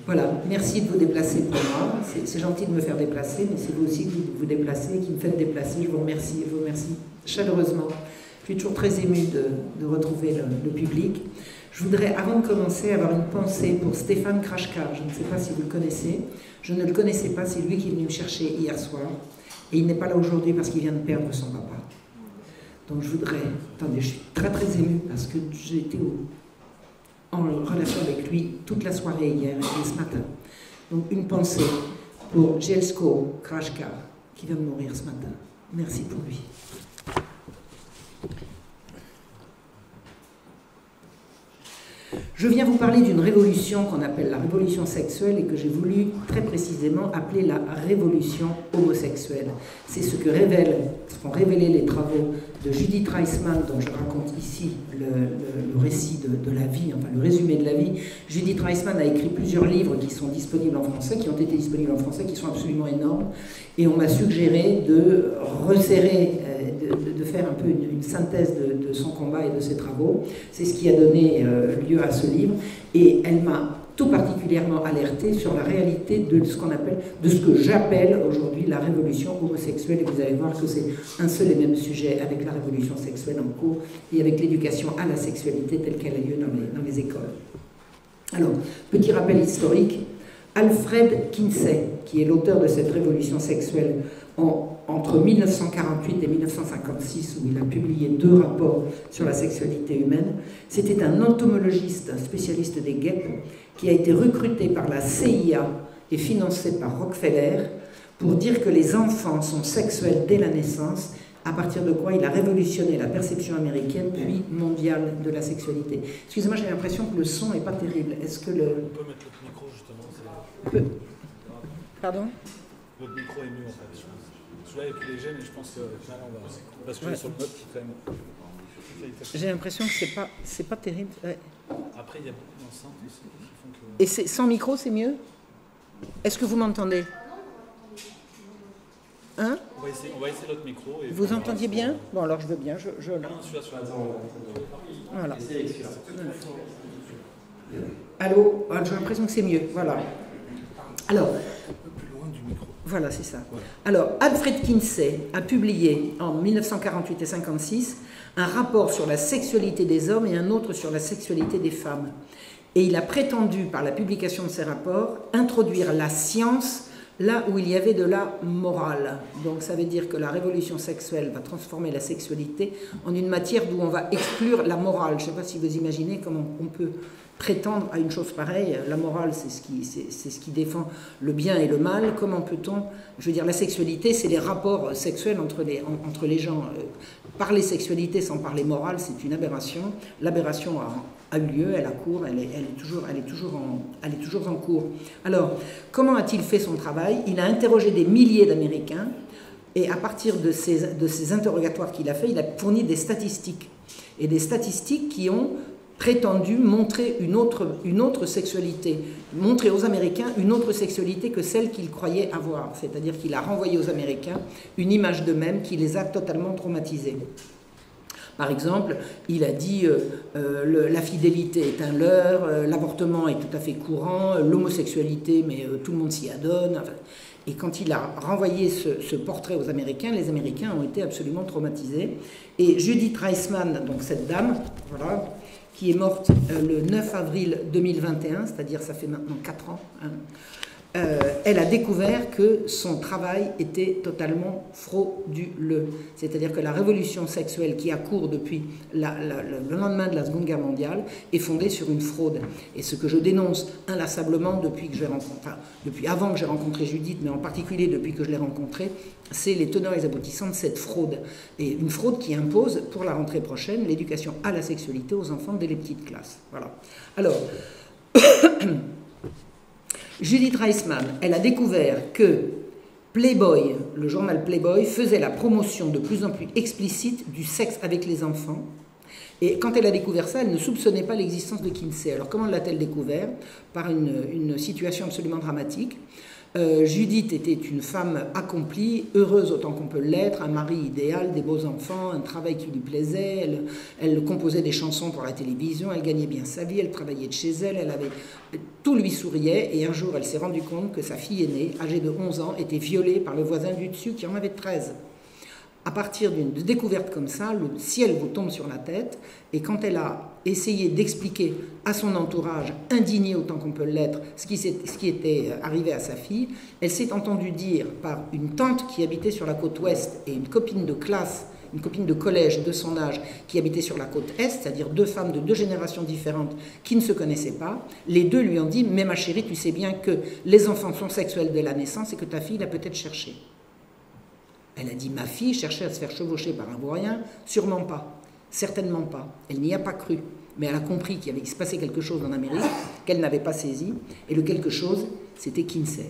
Voilà, merci de vous déplacer pour moi. C'est gentil de me faire déplacer, mais c'est vous aussi qui vous déplacez, qui me faites déplacer. Je vous remercie chaleureusement. Je suis toujours très émue de retrouver le public. Je voudrais, avant de commencer, avoir une pensée pour Stéphane Krashkar. Je ne sais pas si vous le connaissez. Je ne le connaissais pas, c'est lui qui est venu me chercher hier soir. Et il n'est pas là aujourd'hui parce qu'il vient de perdre son papa. Donc je voudrais... Attendez, je suis très très émue parce que j'ai été en relation avec lui toute la soirée hier et ce matin. Donc une pensée pour Jelsko Krashkar qui vient de mourir ce matin. Merci pour lui. Je viens vous parler d'une révolution qu'on appelle la révolution sexuelle et que j'ai voulu très précisément appeler la révolution homosexuelle. C'est ce qu'ont révélé les travaux de Judith Reisman, dont je raconte ici le récit de la vie, enfin le résumé de la vie. Judith Reisman a écrit plusieurs livres qui sont disponibles en français, qui ont été disponibles en français, qui sont absolument énormes. Et on m'a suggéré de resserrer, de faire un peu une synthèse de son combat et de ses travaux. C'est ce qui a donné lieu à ce livre. Et elle m'a tout particulièrement alertée sur la réalité de ce que j'appelle aujourd'hui la révolution homosexuelle. Et vous allez voir que c'est un seul et même sujet avec la révolution sexuelle en cours et avec l'éducation à la sexualité telle qu'elle a lieu dans les écoles. Alors, petit rappel historique. Alfred Kinsey, qui est l'auteur de cette révolution sexuelle entre 1948 et 1956, où il a publié 2 rapports sur la sexualité humaine, c'était un entomologiste, un spécialiste des guêpes, qui a été recruté par la CIA et financé par Rockefeller pour dire que les enfants sont sexuels dès la naissance, à partir de quoi il a révolutionné la perception américaine puis mondiale de la sexualité. Excusez-moi, j'ai l'impression que le son n'est pas terrible. Est-ce que le... On peut mettre le micro, justement. Pardon? Votre micro est mieux, en fait. Celui-là est plus léger, mais je pense que finalement, on va basculer sur le mode qui fait... J'ai l'impression que c'est pas terrible. Ouais. Après, il y a beaucoup d'enceintes aussi qui font que... Et sans micro, c'est mieux? Est-ce que vous m'entendez? Hein? On va essayer l'autre micro. Et vous entendiez bien? Bon, alors je veux bien. Non, celui-là. Voilà. Allô? Ah, j'ai l'impression que c'est mieux. Voilà. Alors... Voilà, c'est ça. Alors, Alfred Kinsey a publié en 1948 et 1956 un rapport sur la sexualité des hommes et un autre sur la sexualité des femmes. Et il a prétendu, par la publication de ces rapports, introduire la science là où il y avait de la morale. Donc ça veut dire que la révolution sexuelle va transformer la sexualité en une matière d'où on va exclure la morale. Je ne sais pas si vous imaginez comment on peut prétendre à une chose pareille. La morale, c'est ce qui défend le bien et le mal. Comment peut-on... Je veux dire, la sexualité, c'est les rapports sexuels entre les gens. Parler sexualité sans parler morale, c'est une aberration. L'aberration a eu lieu, elle a cours, elle est toujours en cours. Alors, comment a-t-il fait son travail? Il a interrogé des milliers d'Américains et à partir de ces interrogatoires qu'il a fait, il a fourni des statistiques. Et des statistiques qui ont prétendu montrer une autre sexualité, montrer aux Américains une autre sexualité que celle qu'ils croyaient avoir. C'est-à-dire qu'il a renvoyé aux Américains une image d'eux-mêmes qui les a totalement traumatisés. Par exemple, il a dit la fidélité est un leurre, l'avortement est tout à fait courant, l'homosexualité, mais tout le monde s'y adonne. Enfin, et quand il a renvoyé ce portrait aux Américains, les Américains ont été absolument traumatisés. Et Judith Reisman, donc cette dame, voilà, qui est morte le 9 avril 2021, c'est-à-dire ça fait maintenant 4 ans, hein, elle a découvert que son travail était totalement frauduleux. C'est-à-dire que la révolution sexuelle qui a cours depuis le lendemain de la Seconde Guerre mondiale est fondée sur une fraude. Et ce que je dénonce inlassablement depuis avant que j'ai rencontré Judith, mais en particulier depuis que je l'ai rencontrée, c'est les tenants et les aboutissants de cette fraude. Et une fraude qui impose, pour la rentrée prochaine, l'éducation à la sexualité aux enfants dès les petites classes. Voilà. Alors... Judith Reisman, elle a découvert que Playboy, le journal Playboy, faisait la promotion de plus en plus explicite du sexe avec les enfants Et quand elle a découvert ça, elle ne soupçonnait pas l'existence de Kinsey. Alors comment l'a-t-elle découvert? Par une situation absolument dramatique. Judith était une femme accomplie, heureuse autant qu'on peut l'être, un mari idéal, des beaux enfants, un travail qui lui plaisait, elle composait des chansons pour la télévision, elle gagnait bien sa vie, elle travaillait de chez elle avait, tout lui souriait, et un jour elle s'est rendue compte que sa fille aînée, âgée de 11 ans, était violée par le voisin du dessus qui en avait 13. À partir d'une découverte comme ça, le ciel vous tombe sur la tête, et quand elle a essayé d'expliquer à son entourage, indigné autant qu'on peut l'être, ce qui était arrivé à sa fille, elle s'est entendue dire par une tante qui habitait sur la côte ouest et une copine de classe, une copine de collège de son âge qui habitait sur la côte est, c'est-à-dire deux femmes de deux générations différentes qui ne se connaissaient pas. Les deux lui ont dit « Mais ma chérie, tu sais bien que les enfants sont sexuels dès la naissance et que ta fille l'a peut-être cherché. » Elle a dit « Ma fille cherchait à se faire chevaucher par un vaurien ?» Sûrement pas. Certainement pas. Elle n'y a pas cru. Mais elle a compris qu'il se passait quelque chose en Amérique qu'elle n'avait pas saisi. Et le quelque chose, c'était Kinsey.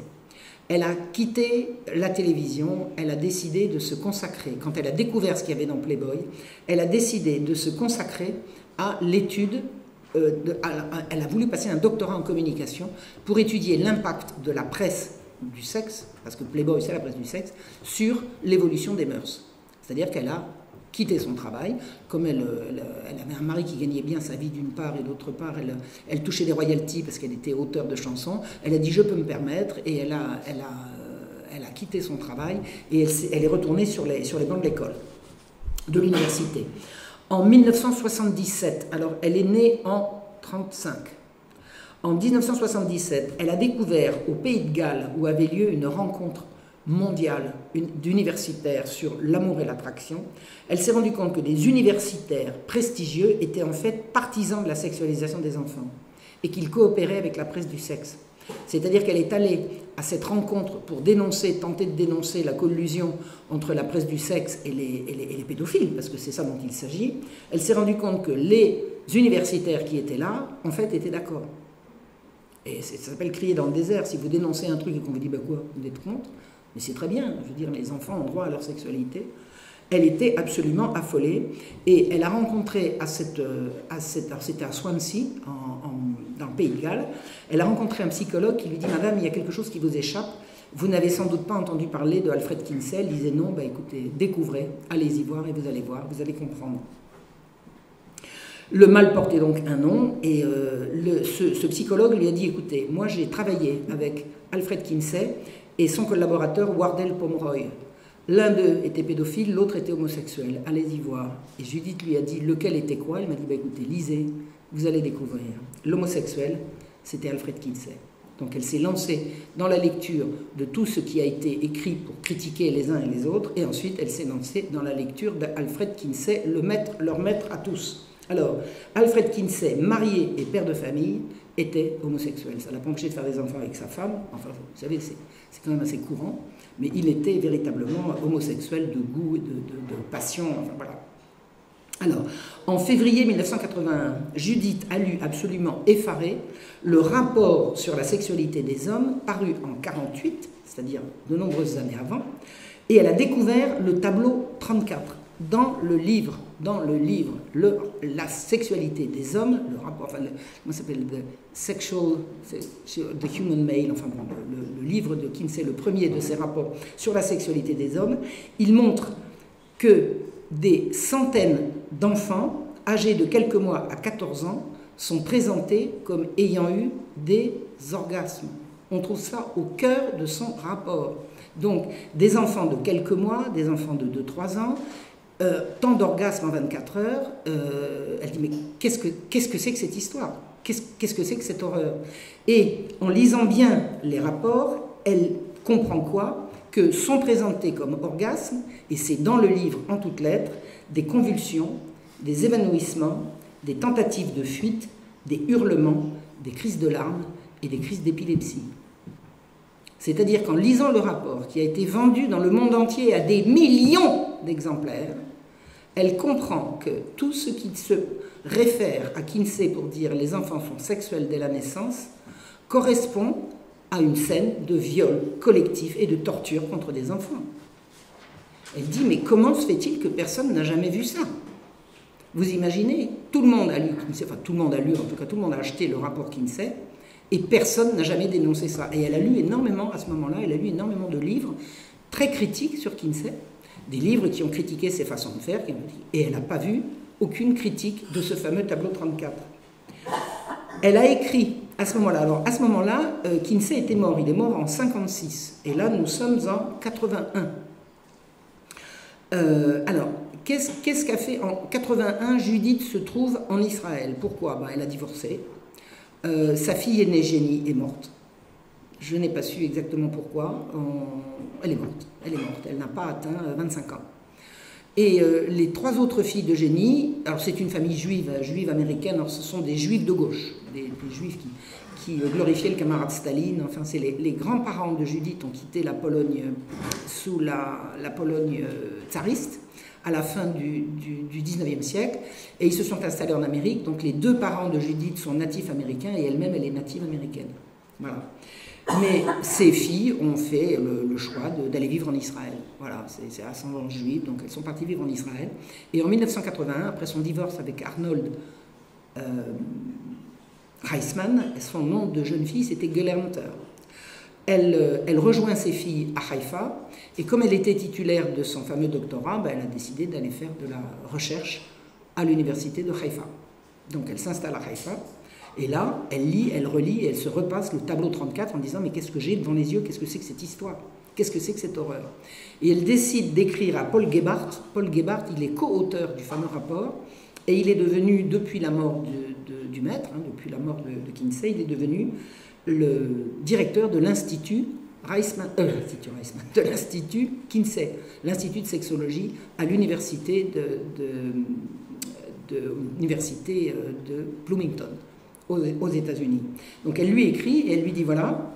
Elle a quitté la télévision, elle a décidé de se consacrer. Quand elle a découvert ce qu'il y avait dans Playboy, elle a décidé de se consacrer à l'étude. Elle a voulu passer un doctorat en communication pour étudier l'impact de la presse du sexe, parce que Playboy c'est la presse du sexe, sur l'évolution des mœurs. C'est-à-dire qu'elle a quitté son travail, comme elle avait un mari qui gagnait bien sa vie d'une part et d'autre part elle touchait des royalties parce qu'elle était auteure de chansons, elle a dit je peux me permettre et elle a quitté son travail et elle est retournée sur les bancs de l'école, de l'université. En 1977, alors elle est née en 1935. En 1977, elle a découvert au Pays de Galles, où avait lieu une rencontre mondiale d'universitaires sur l'amour et l'attraction, elle s'est rendue compte que des universitaires prestigieux étaient en fait partisans de la sexualisation des enfants et qu'ils coopéraient avec la presse du sexe. C'est-à-dire qu'elle est allée à cette rencontre pour tenter de dénoncer la collusion entre la presse du sexe et les pédophiles, parce que c'est ça dont il s'agit. Elle s'est rendue compte que les universitaires qui étaient là, en fait, étaient d'accord. Et ça s'appelle crier dans le désert. Si vous dénoncez un truc et qu'on vous dit, bah quoi, vous êtes contre? Mais c'est très bien, je veux dire, les enfants ont droit à leur sexualité. Elle était absolument affolée et elle a rencontré c'était à Swansea, dans le Pays de Galles, elle a rencontré un psychologue qui lui dit « Madame, il y a quelque chose qui vous échappe, vous n'avez sans doute pas entendu parler de Alfred Kinsey ». Elle disait « Non, bah écoutez, découvrez, allez-y voir et vous allez voir, vous allez comprendre ». Le mal portait donc un nom et ce psychologue lui a dit « Écoutez, moi j'ai travaillé avec Alfred Kinsey et son collaborateur Wardell Pomeroy. L'un d'eux était pédophile, l'autre était homosexuel. Allez-y voir. » Et Judith lui a dit lequel était quoi. Elle m'a dit bah, écoutez, lisez, vous allez découvrir. L'homosexuel, c'était Alfred Kinsey. Donc elle s'est lancée dans la lecture de tout ce qui a été écrit pour critiquer les uns et les autres, et ensuite elle s'est lancée dans la lecture d'Alfred Kinsey, leur maître à tous. Alors, Alfred Kinsey, marié et père de famille, était homosexuel. Ça l'a pas empêché de faire des enfants avec sa femme. Enfin, vous savez, c'est quand même assez courant. Mais il était véritablement homosexuel de goût et de passion. Enfin, voilà. Alors, en février 1981, Judith a lu absolument effarée le rapport sur la sexualité des hommes, paru en 1948, c'est-à-dire de nombreuses années avant, et elle a découvert le tableau 34. Dans le livre, la sexualité des hommes, le rapport, enfin, comment ça s'appelle, The Human Male, enfin bon, le livre de Kinsey, le premier de ses rapports sur la sexualité des hommes, il montre que des centaines d'enfants âgés de quelques mois à 14 ans sont présentés comme ayant eu des orgasmes. On trouve ça au cœur de son rapport. Donc, des enfants de quelques mois, des enfants de 2-3 ans, tant d'orgasmes en 24 heures, elle dit mais qu'est-ce que c'est que cette histoire? Qu'est-ce que c'est que cette horreur? Et en lisant bien les rapports, elle comprend quoi? Que sont présentés comme orgasmes, et c'est dans le livre en toutes lettres, des convulsions, des évanouissements, des tentatives de fuite, des hurlements, des crises de larmes et des crises d'épilepsie. C'est-à-dire qu'en lisant le rapport qui a été vendu dans le monde entier à des millions d'exemplaires, elle comprend que tout ce qui se réfère à Kinsey pour dire les enfants sont sexuels dès la naissance correspond à une scène de viol collectif et de torture contre des enfants. Elle dit mais comment se fait-il que personne n'a jamais vu ça? Vous imaginez, tout le monde a lu Kinsey, enfin tout le monde a lu, en tout cas tout le monde a acheté le rapport Kinsey, et personne n'a jamais dénoncé ça. Et elle a lu énormément, à ce moment-là, elle a lu énormément de livres très critiques sur Kinsey, des livres qui ont critiqué ses façons de faire, et elle n'a pas vu aucune critique de ce fameux tableau 34. Elle a écrit à ce moment-là, alors à ce moment-là, Kinsey était mort, il est mort en 56, et là nous sommes en 81. Alors, qu'est-ce qu'a fait en 81? Judith se trouve en Israël. Pourquoi? Ben, elle a divorcé. Sa fille aînée, Jenny, est morte. Je n'ai pas su exactement pourquoi. Elle est morte. Elle est morte. Elle n'a pas atteint 25 ans. Et les trois autres filles de Jenny, alors c'est une famille juive américaine, alors ce sont des juifs de gauche, des juifs qui glorifiaient le camarade Staline. Enfin, c'est les grands-parents de Judith ont quitté la Pologne sous la Pologne tsariste à la fin du 19e siècle, et ils se sont installés en Amérique. Donc les deux parents de Judith sont natifs américains, et elle-même, elle est native américaine. Voilà. Mais ces filles ont fait le choix d'aller vivre en Israël. Voilà, c'est ascendance juive, donc elles sont parties vivre en Israël. Et en 1981, après son divorce avec Arnold Reisman, son nom de jeune fille, c'était Gelernter. Elle rejoint ses filles à Haïfa, et comme elle était titulaire de son fameux doctorat, ben, elle a décidé d'aller faire de la recherche à l'université de Haïfa. Donc elle s'installe à Haïfa, et là, elle lit, elle relit, et elle se repasse le tableau 34 en disant « Mais qu'est-ce que j'ai devant les yeux? Qu'est-ce que c'est que cette histoire? Qu'est-ce que c'est que cette horreur ?» Et elle décide d'écrire à Paul Gebhardt. Paul Gebhardt, il est co-auteur du fameux rapport, et il est devenu, depuis la mort du maître, hein, depuis la mort de Kinsey, il est devenu le directeur de l'Institut Reisman, de l'Institut Kinsey, l'Institut de sexologie à l'université de Bloomington, aux États-Unis. Donc elle lui écrit et elle lui dit voilà,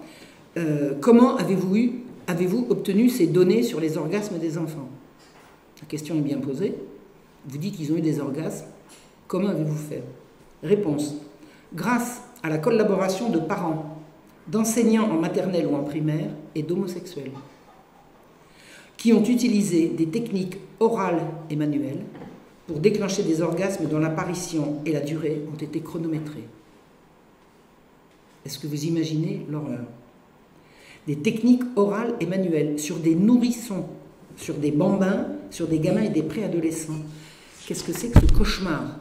comment avez-vous obtenu ces données sur les orgasmes des enfants? La question est bien posée. Vous dites qu'ils ont eu des orgasmes. Comment avez-vous fait? Réponse. Grâce à la collaboration de parents, d'enseignants en maternelle ou en primaire et d'homosexuels qui ont utilisé des techniques orales et manuelles pour déclencher des orgasmes dont l'apparition et la durée ont été chronométrées. Est-ce que vous imaginez l'horreur? Des techniques orales et manuelles sur des nourrissons, sur des bambins, sur des gamins et des préadolescents. Qu'est-ce que c'est que ce cauchemar?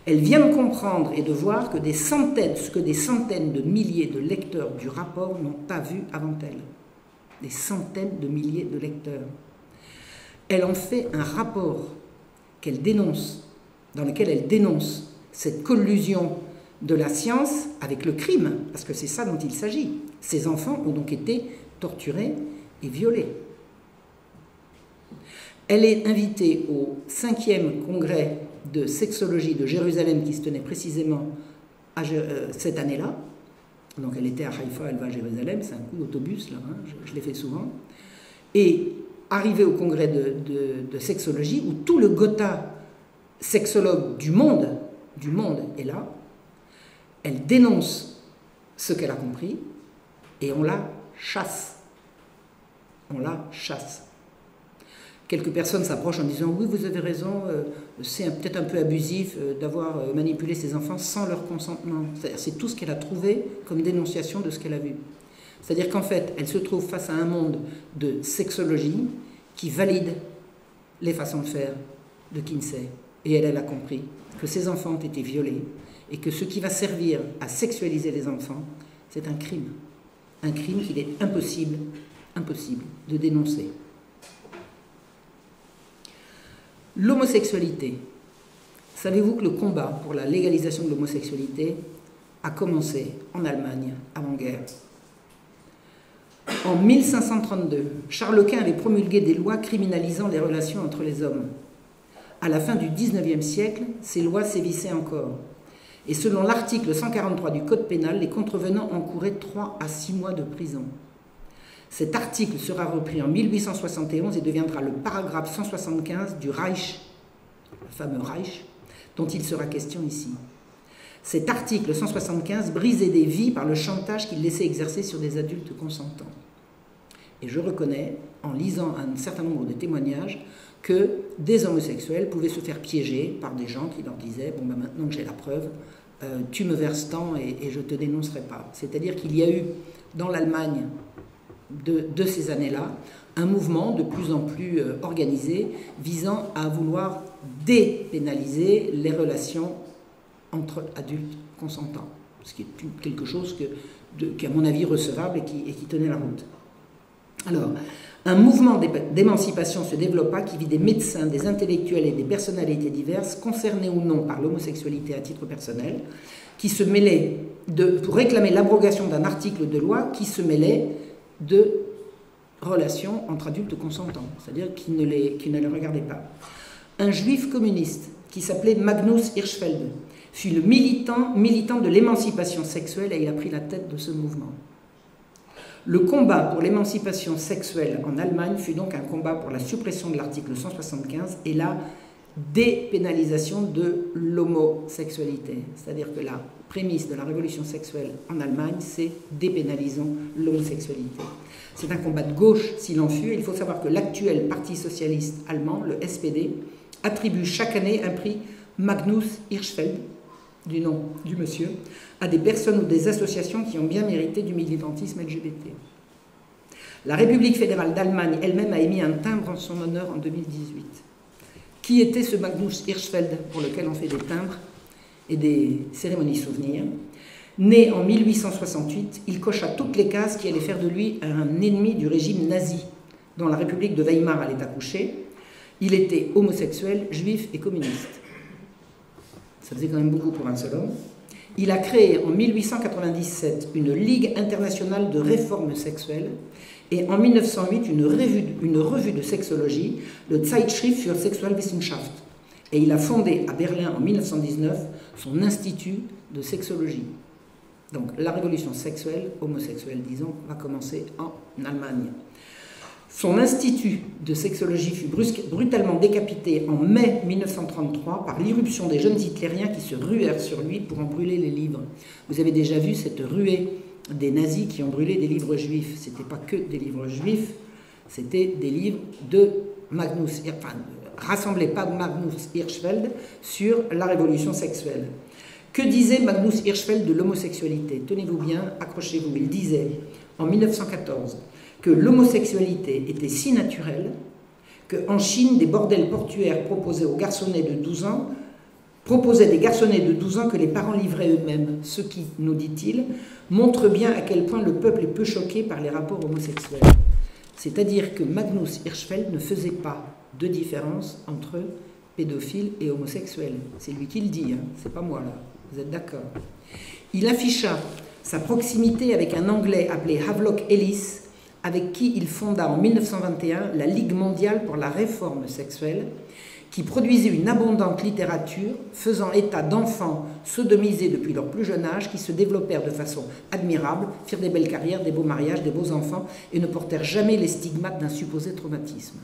Elle vient de comprendre et de voir que des centaines de milliers de lecteurs du rapport n'ont pas vu avant elle. Des centaines de milliers de lecteurs. Elle en fait un rapport qu'elle dénonce, dans lequel elle dénonce cette collusion de la science avec le crime, parce que c'est ça dont il s'agit. Ces enfants ont donc été torturés et violés. Elle est invitée au 5e congrès de sexologie de Jérusalem qui se tenait précisément cette année-là. Donc elle était à Haïfa, elle va à Jérusalem, c'est un coup d'autobus, là, hein, je l'ai fait souvent. Et arrivée au congrès de sexologie, où tout le Gotha sexologue du monde est là, elle dénonce ce qu'elle a compris et on la chasse. On la chasse. Quelques personnes s'approchent en disant « Oui, vous avez raison, c'est peut-être un peu abusif d'avoir manipulé ces enfants sans leur consentement. » C'est tout ce qu'elle a trouvé comme dénonciation de ce qu'elle a vu. C'est-à-dire qu'en fait, elle se trouve face à un monde de sexologie qui valide les façons de faire de Kinsey. Et elle a compris que ces enfants ont été violés et que ce qui va servir à sexualiser les enfants, c'est un crime. Un crime qu'il est impossible de dénoncer. L'homosexualité. Savez-vous que le combat pour la légalisation de l'homosexualité a commencé en Allemagne avant-guerre? En 1532, Charles Quint avait promulgué des lois criminalisant les relations entre les hommes. À la fin du XIXe siècle, ces lois sévissaient encore. Et selon l'article 143 du Code pénal, les contrevenants encouraient 3 à 6 mois de prison. Cet article sera repris en 1871 et deviendra le paragraphe 175 du Reich, le fameux Reich, dont il sera question ici. Cet article 175 brisait des vies par le chantage qu'il laissait exercer sur des adultes consentants. Et je reconnais, en lisant un certain nombre de témoignages, que des homosexuels pouvaient se faire piéger par des gens qui leur disaient « Bon, ben maintenant que j'ai la preuve, tu me verses tant et je ne te dénoncerai pas ». C'est-à-dire qu'il y a eu, dans l'Allemagne de ces années-là, un mouvement de plus en plus organisé visant à vouloir dépénaliser les relations entre adultes consentants, ce qui est quelque chose qui est à mon avis recevable et qui tenait la route. Alors, un mouvement d'émancipation se développa qui vit des médecins, des intellectuels et des personnalités diverses, concernés ou non par l'homosexualité à titre personnel, qui se mêlaient pour réclamer l'abrogation d'un article de loi qui se mêlait de relations entre adultes consentants, c'est-à-dire qui ne les regardaient pas. Un juif communiste qui s'appelait Magnus Hirschfeld fut le militant de l'émancipation sexuelle et il a pris la tête de ce mouvement. Le combat pour l'émancipation sexuelle en Allemagne fut donc un combat pour la suppression de l'article 175 et la dépénalisation de l'homosexualité. C'est-à-dire que la prémisse de la révolution sexuelle en Allemagne, c'est dépénalisons l'homosexualité. C'est un combat de gauche s'il en fut. Il faut savoir que l'actuel Parti socialiste allemand, le SPD, attribue chaque année un prix Magnus Hirschfeld, du nom du monsieur, à des personnes ou des associations qui ont bien mérité du militantisme LGBT. La République fédérale d'Allemagne elle-même a émis un timbre en son honneur en 2018. Qui était ce Magnus Hirschfeld pour lequel on fait des timbres et des cérémonies souvenirs? Né en 1868, il cocha toutes les cases qui allaient faire de lui un ennemi du régime nazi, dont la République de Weimar allait accoucher. Il était homosexuel, juif et communiste. Ça faisait quand même beaucoup pour un seul homme. Il a créé en 1897 une Ligue internationale de réforme sexuelle et en 1908 une revue de sexologie, le Zeitschrift für Sexualwissenschaft. Et il a fondé à Berlin en 1919 son institut de sexologie. Donc la révolution sexuelle, homosexuelle disons, va commencer en Allemagne. Son institut de sexologie fut brutalement décapité en mai 1933 par l'irruption des jeunes hitlériens qui se ruèrent sur lui pour en brûler les livres. Vous avez déjà vu cette ruée des nazis qui ont brûlé des livres juifs. Ce n'était pas que des livres juifs, c'était des livres de Magnus, enfin, rassemblés par Magnus Hirschfeld sur la révolution sexuelle. Que disait Magnus Hirschfeld de l'homosexualité? Tenez-vous bien, accrochez-vous, il disait en 1914 que l'homosexualité était si naturelle qu'en Chine, des bordels portuaires proposaient aux garçonnets de 12 ans, proposaient des garçonnets de 12 ans que les parents livraient eux-mêmes. Ce qui, nous dit-il, montre bien à quel point le peuple est peu choqué par les rapports homosexuels. C'est-à-dire que Magnus Hirschfeld ne faisait pas de différence entre pédophiles et homosexuels. C'est lui qui le dit, hein, c'est pas moi là, vous êtes d'accord. Il afficha sa proximité avec un Anglais appelé Havelock Ellis, avec qui il fonda en 1921 la Ligue mondiale pour la réforme sexuelle, qui produisait une abondante littérature faisant état d'enfants sodomisés depuis leur plus jeune âge, qui se développèrent de façon admirable, firent des belles carrières, des beaux mariages, des beaux enfants, et ne portèrent jamais les stigmates d'un supposé traumatisme.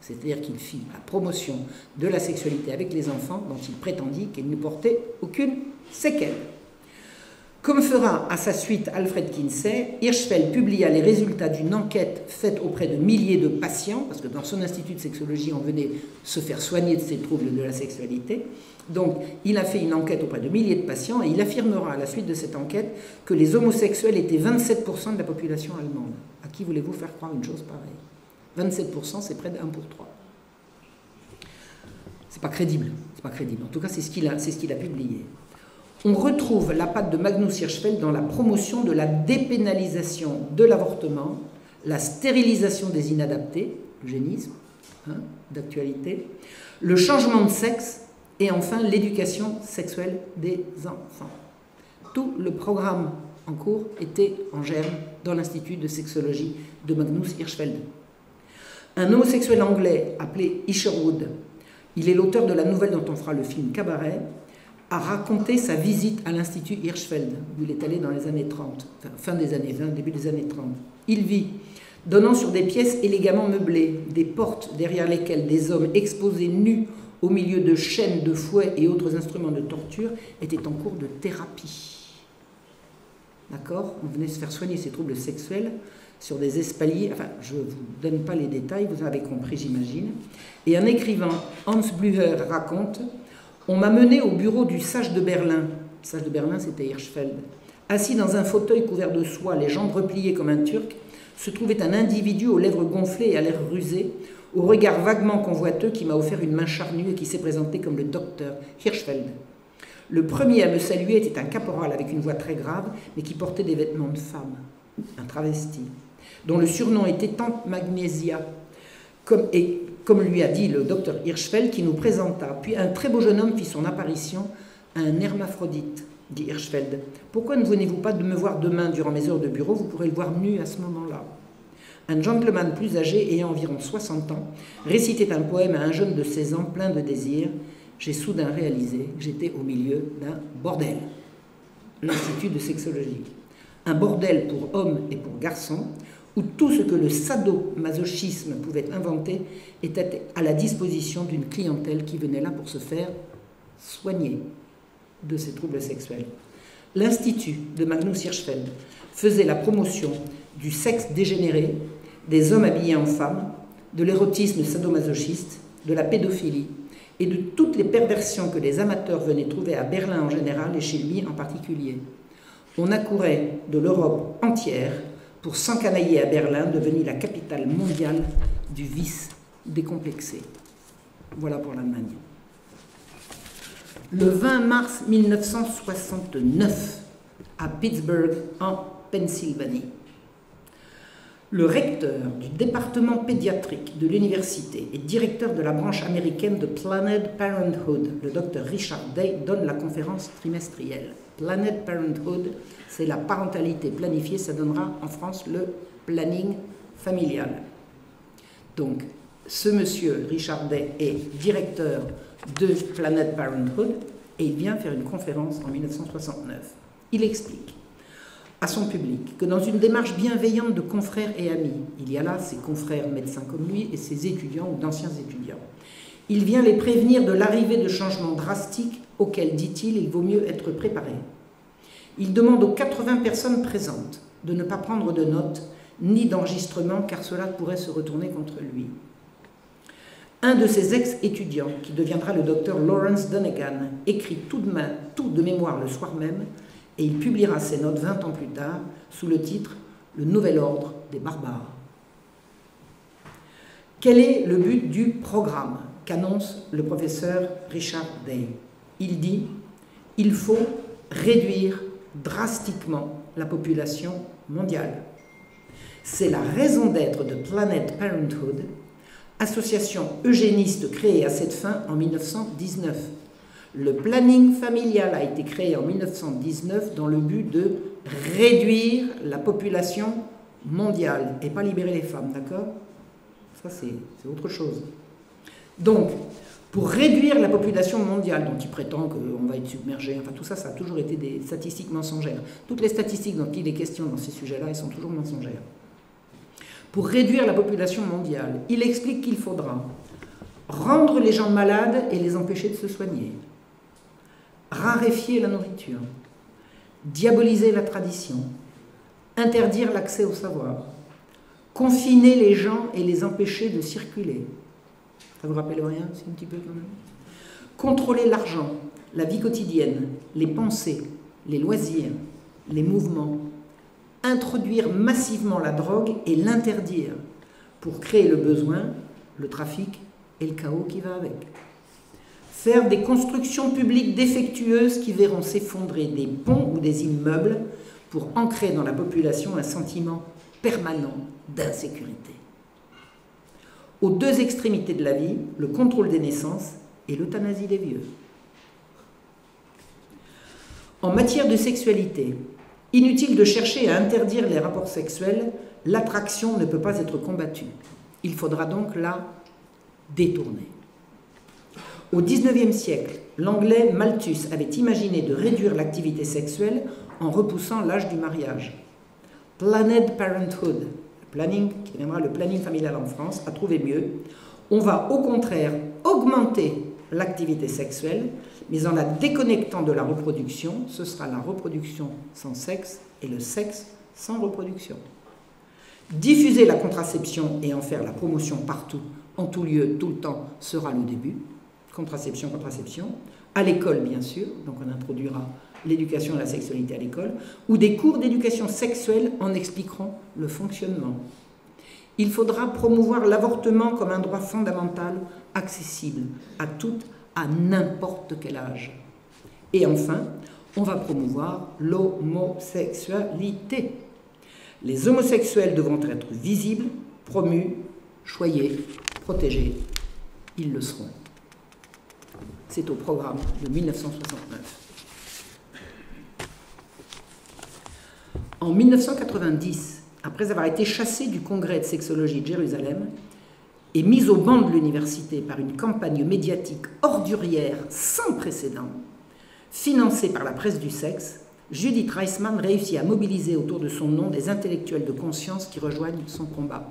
C'est-à-dire qu'il fit la promotion de la sexualité avec les enfants, dont il prétendit qu'elle ne portait aucune séquelle. Comme fera à sa suite Alfred Kinsey, Hirschfeld publia les résultats d'une enquête faite auprès de milliers de patients, parce que dans son institut de sexologie, on venait se faire soigner de ces troubles de la sexualité. Donc, il a fait une enquête auprès de milliers de patients et il affirmera à la suite de cette enquête que les homosexuels étaient 27% de la population allemande. À qui voulez-vous faire croire une chose pareille? 27%, c'est près de 1 pour 3. C'est pas crédible, c'est pas crédible. En tout cas, c'est ce qu'il a publié. On retrouve la patte de Magnus Hirschfeld dans la promotion de la dépénalisation de l'avortement, la stérilisation des inadaptés, l'eugénisme, d'actualité, le changement de sexe et enfin l'éducation sexuelle des enfants. Tout le programme en cours était en germe dans l'Institut de sexologie de Magnus Hirschfeld. Un homosexuel anglais appelé Isherwood, il est l'auteur de la nouvelle dont on fera le film Cabaret, a raconté sa visite à l'Institut Hirschfeld, où il est allé dans les années 30, enfin, fin des années 20, début des années 30. Il vit, donnant sur des pièces élégamment meublées, des portes derrière lesquelles des hommes exposés nus au milieu de chaînes, de fouets et autres instruments de torture étaient en cours de thérapie. d'accord? On venait se faire soigner ses troubles sexuels sur des espaliers, enfin, je ne vous donne pas les détails, vous avez compris, j'imagine. Et un écrivain, Hans Blüher, raconte « On m'a mené au bureau du sage de Berlin ». Le sage de Berlin, c'était Hirschfeld. Assis dans un fauteuil couvert de soie, les jambes repliées comme un turc, se trouvait un individu aux lèvres gonflées et à l'air rusé, au regard vaguement convoiteux, qui m'a offert une main charnue et qui s'est présenté comme le docteur Hirschfeld. Le premier à me saluer était un caporal avec une voix très grave, mais qui portait des vêtements de femme, un travesti, dont le surnom était Tante Magnésia, comme lui a dit le docteur Hirschfeld, qui nous présenta. Puis un très beau jeune homme fit son apparition, un hermaphrodite, dit Hirschfeld. Pourquoi ne venez-vous pas de me voir demain durant mes heures de bureau? Vous pourrez le voir nu à ce moment-là. Un gentleman plus âgé, ayant environ 60 ans, récitait un poème à un jeune de 16 ans plein de désir. J'ai soudain réalisé que j'étais au milieu d'un bordel. L'Institut de sexologie. Un bordel pour hommes et pour garçons, où tout ce que le sadomasochisme pouvait inventer était à la disposition d'une clientèle qui venait là pour se faire soigner de ses troubles sexuels. L'Institut de Magnus Hirschfeld faisait la promotion du sexe dégénéré, des hommes habillés en femmes, de l'érotisme sadomasochiste, de la pédophilie et de toutes les perversions que les amateurs venaient trouver à Berlin en général et chez lui en particulier. On accourait de l'Europe entière pour s'encanailler à Berlin, devenue la capitale mondiale du vice décomplexé. Voilà pour l'Allemagne. Le 20 mars 1969, à Pittsburgh, en Pennsylvanie, le recteur du département pédiatrique de l'université et directeur de la branche américaine de Planned Parenthood, le docteur Richard Day, donne la conférence trimestrielle. Planned Parenthood, c'est la parentalité planifiée, ça donnera en France le planning familial. Donc, ce monsieur, Richard Day, est directeur de Planned Parenthood et il vient faire une conférence en 1969. Il explique à son public que dans une démarche bienveillante de confrères et amis, il y a là ses confrères médecins comme lui et ses étudiants ou d'anciens étudiants, il vient les prévenir de l'arrivée de changements drastiques auxquels, dit-il, il vaut mieux être préparé. Il demande aux 80 personnes présentes de ne pas prendre de notes ni d'enregistrement car cela pourrait se retourner contre lui. Un de ses ex-étudiants, qui deviendra le docteur Lawrence Donegan, écrit tout de mémoire le soir même et il publiera ses notes 20 ans plus tard sous le titre « Le nouvel ordre des barbares ». Quel est le but du programme qu'annonce le professeur Richard Day? Il dit « Il faut réduire drastiquement la population mondiale ». C'est la raison d'être de Planned Parenthood, association eugéniste créée à cette fin en 1919. Le planning familial a été créé en 1919 dans le but de réduire la population mondiale et pas libérer les femmes, d'accord? Ça, c'est autre chose. Donc, pour réduire la population mondiale, dont il prétend qu'on va être submergé, enfin tout ça, ça a toujours été des statistiques mensongères. Toutes les statistiques dont il est question dans ces sujets-là, elles sont toujours mensongères. Pour réduire la population mondiale, il explique qu'il faudra rendre les gens malades et les empêcher de se soigner, raréfier la nourriture, diaboliser la tradition, interdire l'accès au savoir, confiner les gens et les empêcher de circuler. Ça vous rappelle rien, c'est un petit peu quand même. Contrôler l'argent, la vie quotidienne, les pensées, les loisirs, les mouvements, introduire massivement la drogue et l'interdire pour créer le besoin, le trafic et le chaos qui va avec. Faire des constructions publiques défectueuses qui verront s'effondrer des ponts ou des immeubles pour ancrer dans la population un sentiment permanent d'insécurité. Aux deux extrémités de la vie, le contrôle des naissances et l'euthanasie des vieux. En matière de sexualité, inutile de chercher à interdire les rapports sexuels, l'attraction ne peut pas être combattue. Il faudra donc la détourner. Au XIXe siècle, l'anglais Malthus avait imaginé de réduire l'activité sexuelle en repoussant l'âge du mariage. Planned Parenthood, planning, qui deviendra le planning familial en France, a trouvé mieux. On va au contraire augmenter l'activité sexuelle, mais en la déconnectant de la reproduction, ce sera la reproduction sans sexe et le sexe sans reproduction. Diffuser la contraception et en faire la promotion partout, en tout lieu, tout le temps, sera le début. Contraception, contraception. À l'école, bien sûr, donc on introduira l'éducation à la sexualité à l'école, ou des cours d'éducation sexuelle en expliqueront le fonctionnement. Il faudra promouvoir l'avortement comme un droit fondamental, accessible à toutes, à n'importe quel âge. Et enfin, on va promouvoir l'homosexualité. Les homosexuels devront être visibles, promus, choyés, protégés. Ils le seront. C'est au programme de 1969. En 1990, après avoir été chassé du congrès de sexologie de Jérusalem et mis au banc de l'université par une campagne médiatique ordurière sans précédent, financée par la presse du sexe, Judith Reisman réussit à mobiliser autour de son nom des intellectuels de conscience qui rejoignent son combat.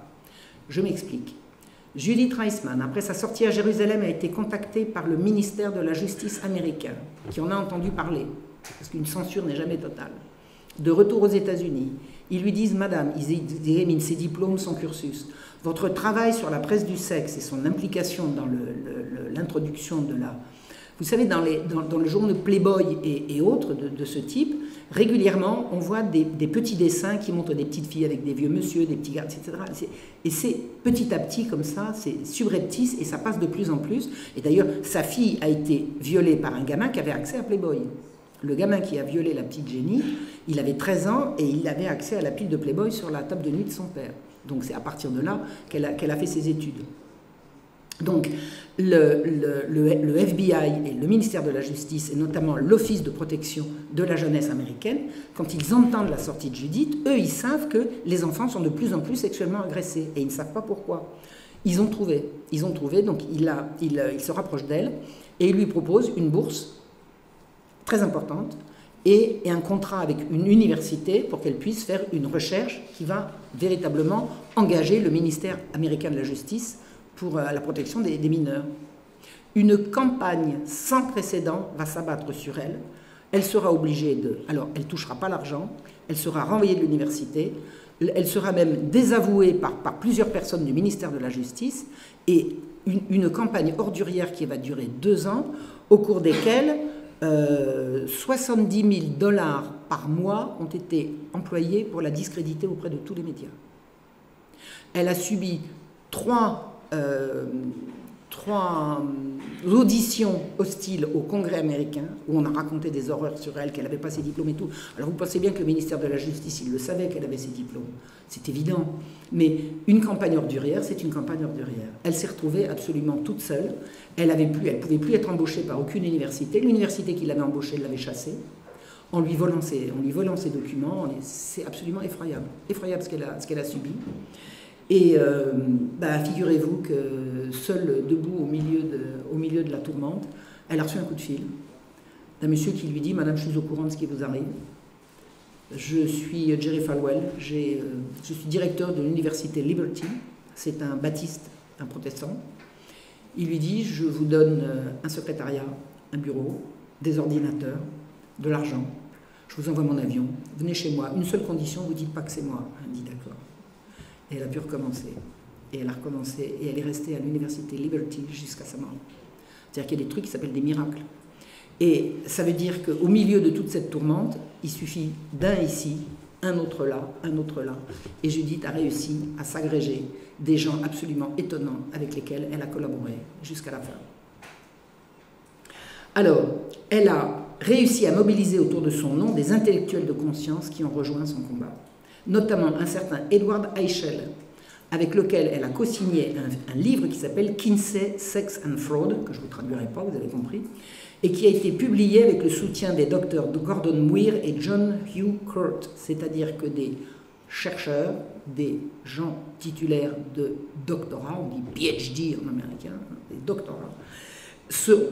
Je m'explique. Judith Reisman, après sa sortie à Jérusalem, a été contactée par le ministère de la Justice américain, qui en a entendu parler, parce qu'une censure n'est jamais totale. De retour aux États-Unis, ils lui disent « Madame, ils éliminent ses diplômes, son cursus. Votre travail sur la presse du sexe et son implication dans l'introduction de la... » Vous savez, dans le journal Playboy et autres de ce type, régulièrement, on voit des petits dessins qui montrent des petites filles avec des vieux monsieur, des petits gars, etc. Et c'est petit à petit comme ça, c'est subreptice et ça passe de plus en plus. Et d'ailleurs, sa fille a été violée par un gamin qui avait accès à Playboy. Le gamin qui a violé la petite Jenny, il avait 13 ans et il avait accès à la pile de Playboy sur la table de nuit de son père. Donc c'est à partir de là qu'elle a fait ses études. Donc le FBI et le ministère de la Justice, et notamment l'Office de protection de la jeunesse américaine, quand ils entendent la sortie de Judith, eux, ils savent que les enfants sont de plus en plus sexuellement agressés et ils ne savent pas pourquoi. Ils ont trouvé, donc il se rapproche d'elle et il lui propose une bourse très importante et un contrat avec une université pour qu'elle puisse faire une recherche qui va véritablement engager le ministère américain de la Justice pour la protection des mineurs. Une campagne sans précédent va s'abattre sur elle. Elle sera obligée de... Alors, elle ne touchera pas l'argent, elle sera renvoyée de l'université, elle sera même désavouée par plusieurs personnes du ministère de la Justice, et une campagne ordurière qui va durer 2 ans, au cours desquelles 70 000 $ par mois ont été employés pour la discréditer auprès de tous les médias. Elle a subi 3 auditions hostiles au Congrès américain, où on a raconté des horreurs sur elle, qu'elle n'avait pas ses diplômes et tout. Alors vous pensez bien que le ministère de la Justice, il le savait qu'elle avait ses diplômes. C'est évident. Mais une campagne ordurière, c'est une campagne ordurière. Elle s'est retrouvée absolument toute seule. Elle ne pouvait plus être embauchée par aucune université. L'université qui l'avait embauchée l'avait chassée en lui volant ses documents. C'est absolument effroyable. Effroyable ce qu'elle a subi. Et figurez-vous que seule, debout au milieu de la tourmente, elle a reçu un coup de fil d'un monsieur qui lui dit « Madame, je suis au courant de ce qui vous arrive. Je suis Jerry Falwell, je suis directeur de l'université Liberty. » C'est un baptiste, un protestant. Il lui dit « Je vous donne un secrétariat, un bureau, des ordinateurs, de l'argent. Je vous envoie mon avion. Venez chez moi. Une seule condition, vous ne dites pas que c'est moi. » Elle dit « D'accord. » Et elle a pu recommencer. Et elle a recommencé. Et elle est restée à l'université Liberty jusqu'à sa mort. C'est-à-dire qu'il y a des trucs qui s'appellent des miracles. Et ça veut dire qu'au milieu de toute cette tourmente, il suffit d'un ici, un autre là, un autre là. Et Judith a réussi à s'agréger des gens absolument étonnants avec lesquels elle a collaboré jusqu'à la fin. Alors, elle a réussi à mobiliser autour de son nom des intellectuels de conscience qui ont rejoint son combat. Notamment un certain Edward Eichel, avec lequel elle a co-signé un livre qui s'appelle « Kinsey, Sex and Fraud », que je ne vous traduirai pas, vous avez compris, et qui a été publié avec le soutien des docteurs Gordon Muir et John Hugh Kurt, c'est-à-dire que des chercheurs, des gens titulaires de doctorat, on dit PhD en américain, des doctorats,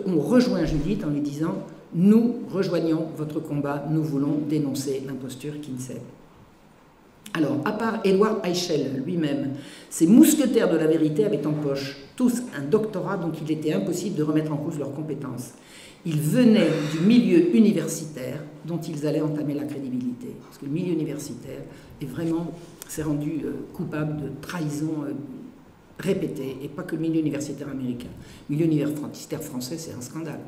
ont rejoint Judith en lui disant « Nous rejoignons votre combat, nous voulons dénoncer l'imposture Kinsey ». Alors, à part Edward Eichel lui-même, ces mousquetaires de la vérité avaient en poche tous un doctorat dont il était impossible de remettre en cause leurs compétences. Ils venaient du milieu universitaire dont ils allaient entamer la crédibilité. Parce que le milieu universitaire s'est rendu coupable de trahison répétée, et pas que le milieu universitaire américain. Le milieu universitaire français, c'est un scandale.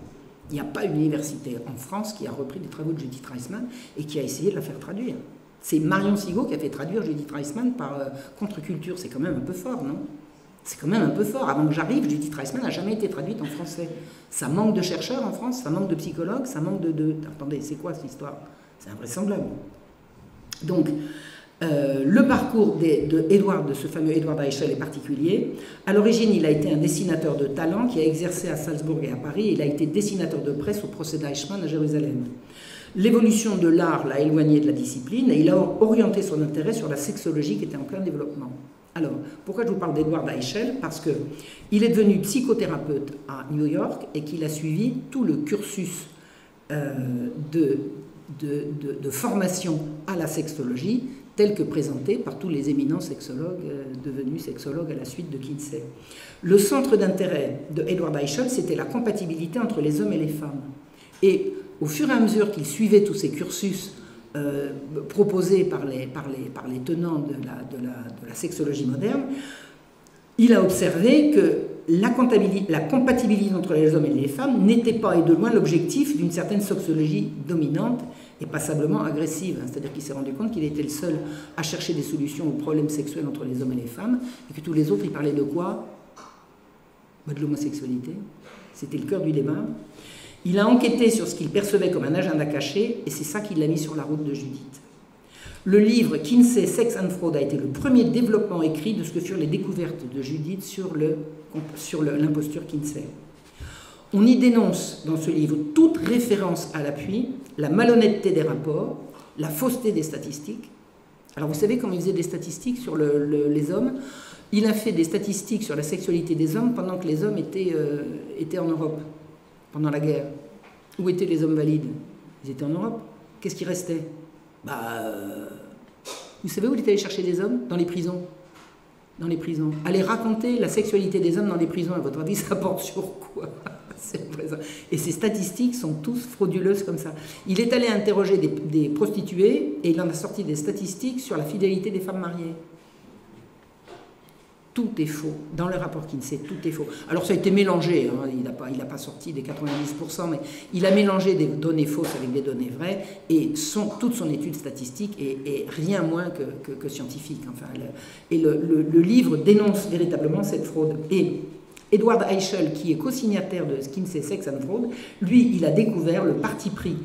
Il n'y a pas une université en France qui a repris les travaux de Judith Reisman et qui a essayé de la faire traduire. C'est Marion Sigaud qui a fait traduire Judith Reisman par Contre-culture. C'est quand même un peu fort, non? C'est quand même un peu fort. Avant que j'arrive, Judith Reisman n'a jamais été traduite en français. Ça manque de chercheurs en France, ça manque de psychologues, ça manque de... Attendez, c'est quoi cette histoire? C'est invraisemblable. Donc, le parcours de ce fameux Edward Eichel est particulier. À l'origine, il a été un dessinateur de talent qui a exercé à Salzbourg et à Paris. Il a été dessinateur de presse au procès d'Eichmann à Jérusalem. L'évolution de l'art l'a éloigné de la discipline et il a orienté son intérêt sur la sexologie qui était en plein développement. Alors, pourquoi je vous parle d'Edward Eichel? Parce qu'il est devenu psychothérapeute à New York et qu'il a suivi tout le cursus de formation à la sexologie tel que présenté par tous les éminents sexologues devenus sexologues à la suite de Kinsey. Le centre d'intérêt de Edward Eichel, c'était la compatibilité entre les hommes et les femmes. Et au fur et à mesure qu'il suivait tous ces cursus proposés par les tenants de la sexologie moderne, il a observé que la compatibilité entre les hommes et les femmes n'était pas, et de loin, l'objectif d'une certaine sexologie dominante et passablement agressive. C'est-à-dire qu'il s'est rendu compte qu'il était le seul à chercher des solutions aux problèmes sexuels entre les hommes et les femmes, et que tous les autres, ils parlaient de quoi? De l'homosexualité. C'était le cœur du débat. Il a enquêté sur ce qu'il percevait comme un agenda caché, et c'est ça qui l'a mis sur la route de Judith. Le livre Kinsey, Sex and Fraud a été le premier développement écrit de ce que furent les découvertes de Judith sur l'imposture Kinsey. On y dénonce dans ce livre toute référence à l'appui, la malhonnêteté des rapports, la fausseté des statistiques. Alors vous savez comment il faisait des statistiques sur les hommes? Il a fait des statistiques sur la sexualité des hommes pendant que les hommes étaient en Europe, pendant la guerre. Où étaient les hommes valides? Ils étaient en Europe. Qu'est-ce qui restait? Vous savez où il est allé chercher des hommes? Dans les prisons. Dans les prisons. Aller raconter la sexualité des hommes dans les prisons, à votre avis, ça porte sur quoi? Et ces statistiques sont tous frauduleuses comme ça. Il est allé interroger des prostituées et il en a sorti des statistiques sur la fidélité des femmes mariées. Tout est faux. Dans le rapport Kinsey, tout est faux. Alors ça a été mélangé, hein. Il n'a pas sorti des 90%, mais il a mélangé des données fausses avec des données vraies, et toute son étude statistique est rien moins que scientifique. Enfin, le livre dénonce véritablement cette fraude. Et Edward Eichel, qui est co-signataire de Kinsey, Sex and Fraud, lui, il a découvert le parti pris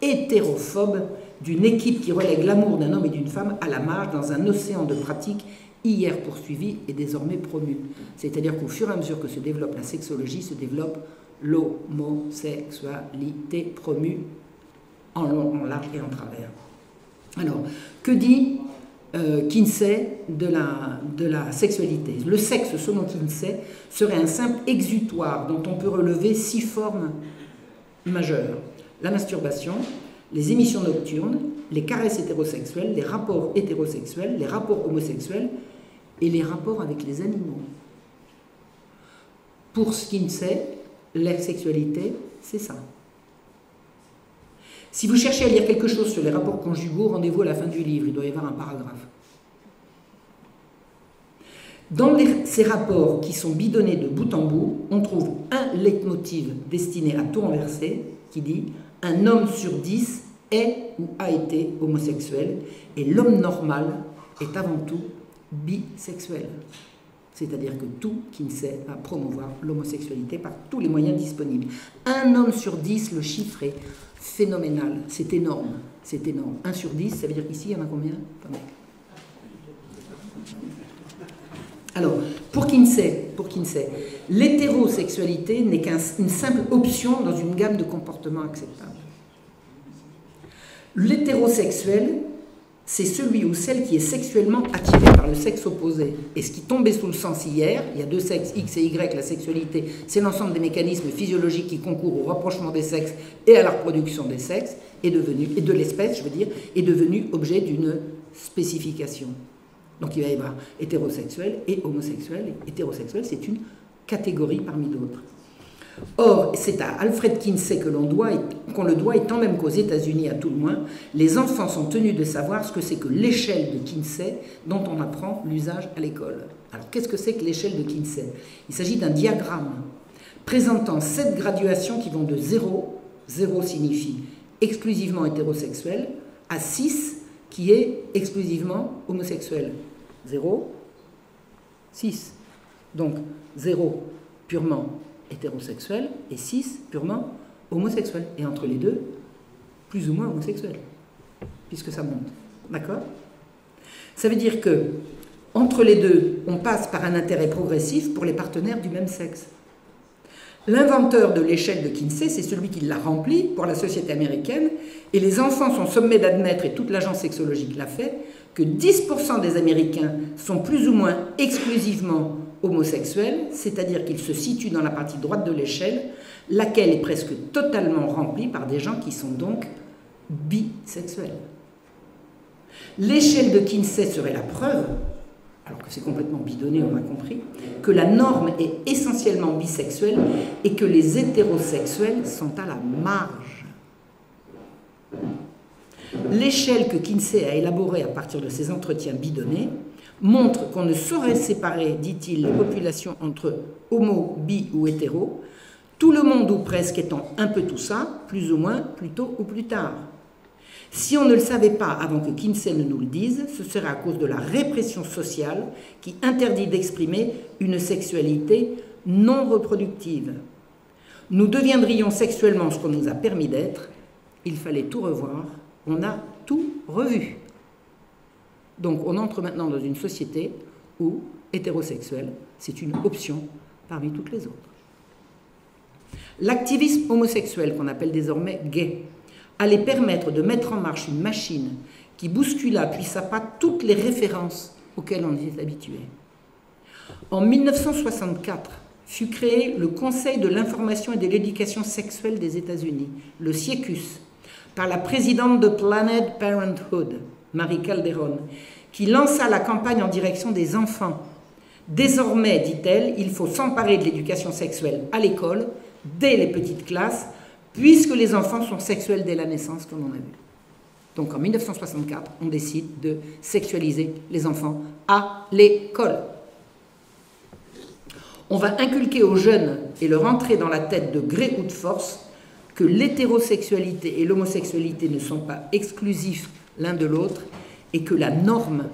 hétérophobe d'une équipe qui relègue l'amour d'un homme et d'une femme à la marge dans un océan de pratiques hier poursuivi et désormais promu. C'est-à-dire qu'au fur et à mesure que se développe la sexologie, se développe l'homosexualité promue en long, en large et en travers. Alors, que dit Kinsey de la sexualité? Le sexe, selon Kinsey, serait un simple exutoire dont on peut relever 6 formes majeures. La masturbation, les émissions nocturnes, les caresses hétérosexuelles, les rapports hétérosexuels, les rapports homosexuels et les rapports avec les animaux. Pour Kinsey, la sexualité, c'est ça. Si vous cherchez à lire quelque chose sur les rapports conjugaux, rendez-vous à la fin du livre, il doit y avoir un paragraphe. Dans ces rapports qui sont bidonnés de bout en bout, on trouve un leitmotiv destiné à tout renverser, qui dit « Un homme sur 10 est ou a été homosexuel, et l'homme normal est avant tout bisexuel. » C'est-à-dire que tout Kinsey va promouvoir l'homosexualité par tous les moyens disponibles. Un homme sur 10, le chiffre est phénoménal, c'est énorme, c'est énorme. 1 sur 10, ça veut dire qu'ici, il y en a combien? Alors, pour Kinsey, l'hétérosexualité n'est qu'une simple option dans une gamme de comportements acceptables. L'hétérosexuel, c'est celui ou celle qui est sexuellement attiré par le sexe opposé. Et ce qui tombait sous le sens hier, il y a 2 sexes, X et Y, la sexualité, c'est l'ensemble des mécanismes physiologiques qui concourent au rapprochement des sexes et à la reproduction des sexes, et de l'espèce, je veux dire, est devenu objet d'une spécification. Donc il va y avoir hétérosexuel et homosexuel. Hétérosexuel, c'est une catégorie parmi d'autres. Or, c'est à Alfred Kinsey qu'on le doit, étant même qu'aux États-Unis, à tout le moins, les enfants sont tenus de savoir ce que c'est que l'échelle de Kinsey dont on apprend l'usage à l'école. Alors, qu'est-ce que c'est que l'échelle de Kinsey? Il s'agit d'un diagramme présentant 7 graduations qui vont de 0, 0 signifie exclusivement hétérosexuel, à 6 qui est exclusivement homosexuel. 0, 6. Donc 0 purement hétérosexuel et 6 purement homosexuel. Et entre les deux, plus ou moins homosexuel, puisque ça monte. D'accord? Ça veut dire que entre les deux, on passe par un intérêt progressif pour les partenaires du même sexe. L'inventeur de l'échelle de Kinsey, c'est celui qui l'a remplie pour la société américaine, et les enfants sont sommés d'admettre, et toute l'agence sexologique l'a fait, que 10% des Américains sont plus ou moins exclusivement homosexuels, c'est-à-dire qu'ils se situent dans la partie droite de l'échelle, laquelle est presque totalement remplie par des gens qui sont donc bisexuels. L'échelle de Kinsey serait la preuve, alors que c'est complètement bidonné, on a compris, que la norme est essentiellement bisexuelle et que les hétérosexuels sont à la marge. L'échelle que Kinsey a élaborée à partir de ces entretiens bidonnés montre qu'on ne saurait séparer, dit-il, les populations entre homo, bi ou hétéro, tout le monde ou presque étant un peu tout ça, plus ou moins, plus tôt ou plus tard. Si on ne le savait pas avant que Kinsey ne nous le dise, ce serait à cause de la répression sociale qui interdit d'exprimer une sexualité non reproductive. Nous deviendrions sexuellement ce qu'on nous a permis d'être. Il fallait tout revoir. On a tout revu. Donc on entre maintenant dans une société où hétérosexuel, c'est une option parmi toutes les autres. L'activisme homosexuel, qu'on appelle désormais gay, allait permettre de mettre en marche une machine qui bouscula puis sapa toutes les références auxquelles on était habitué. En 1964 fut créé le Conseil de l'information et de l'éducation sexuelle des États-Unis, le CIECUS, par la présidente de Planned Parenthood, Mary Calderon, qui lança la campagne en direction des enfants. Désormais, dit-elle, il faut s'emparer de l'éducation sexuelle à l'école, dès les petites classes, puisque les enfants sont sexuels dès la naissance, comme on a vu. Donc en 1964, on décide de sexualiser les enfants à l'école. On va inculquer aux jeunes et leur entrer dans la tête de gré ou de force que l'hétérosexualité et l'homosexualité ne sont pas exclusifs l'un de l'autre et que la norme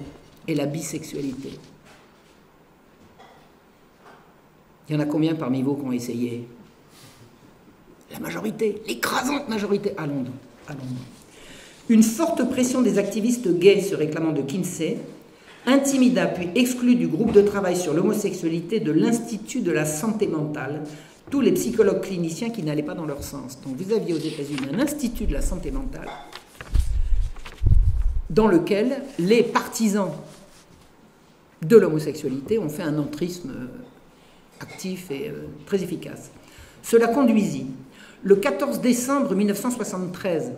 est la bisexualité. Il y en a combien parmi vous qui ont essayé? La majorité, l'écrasante majorité. Allons-y. Une forte pression des activistes gays se réclamant de Kinsey intimida puis exclut du groupe de travail sur l'homosexualité de l'Institut de la santé mentale tous les psychologues cliniciens qui n'allaient pas dans leur sens. Donc vous aviez aux États-Unis un institut de la santé mentale dans lequel les partisans de l'homosexualité ont fait un entrisme actif et très efficace. Cela conduisit, le 14 décembre 1973,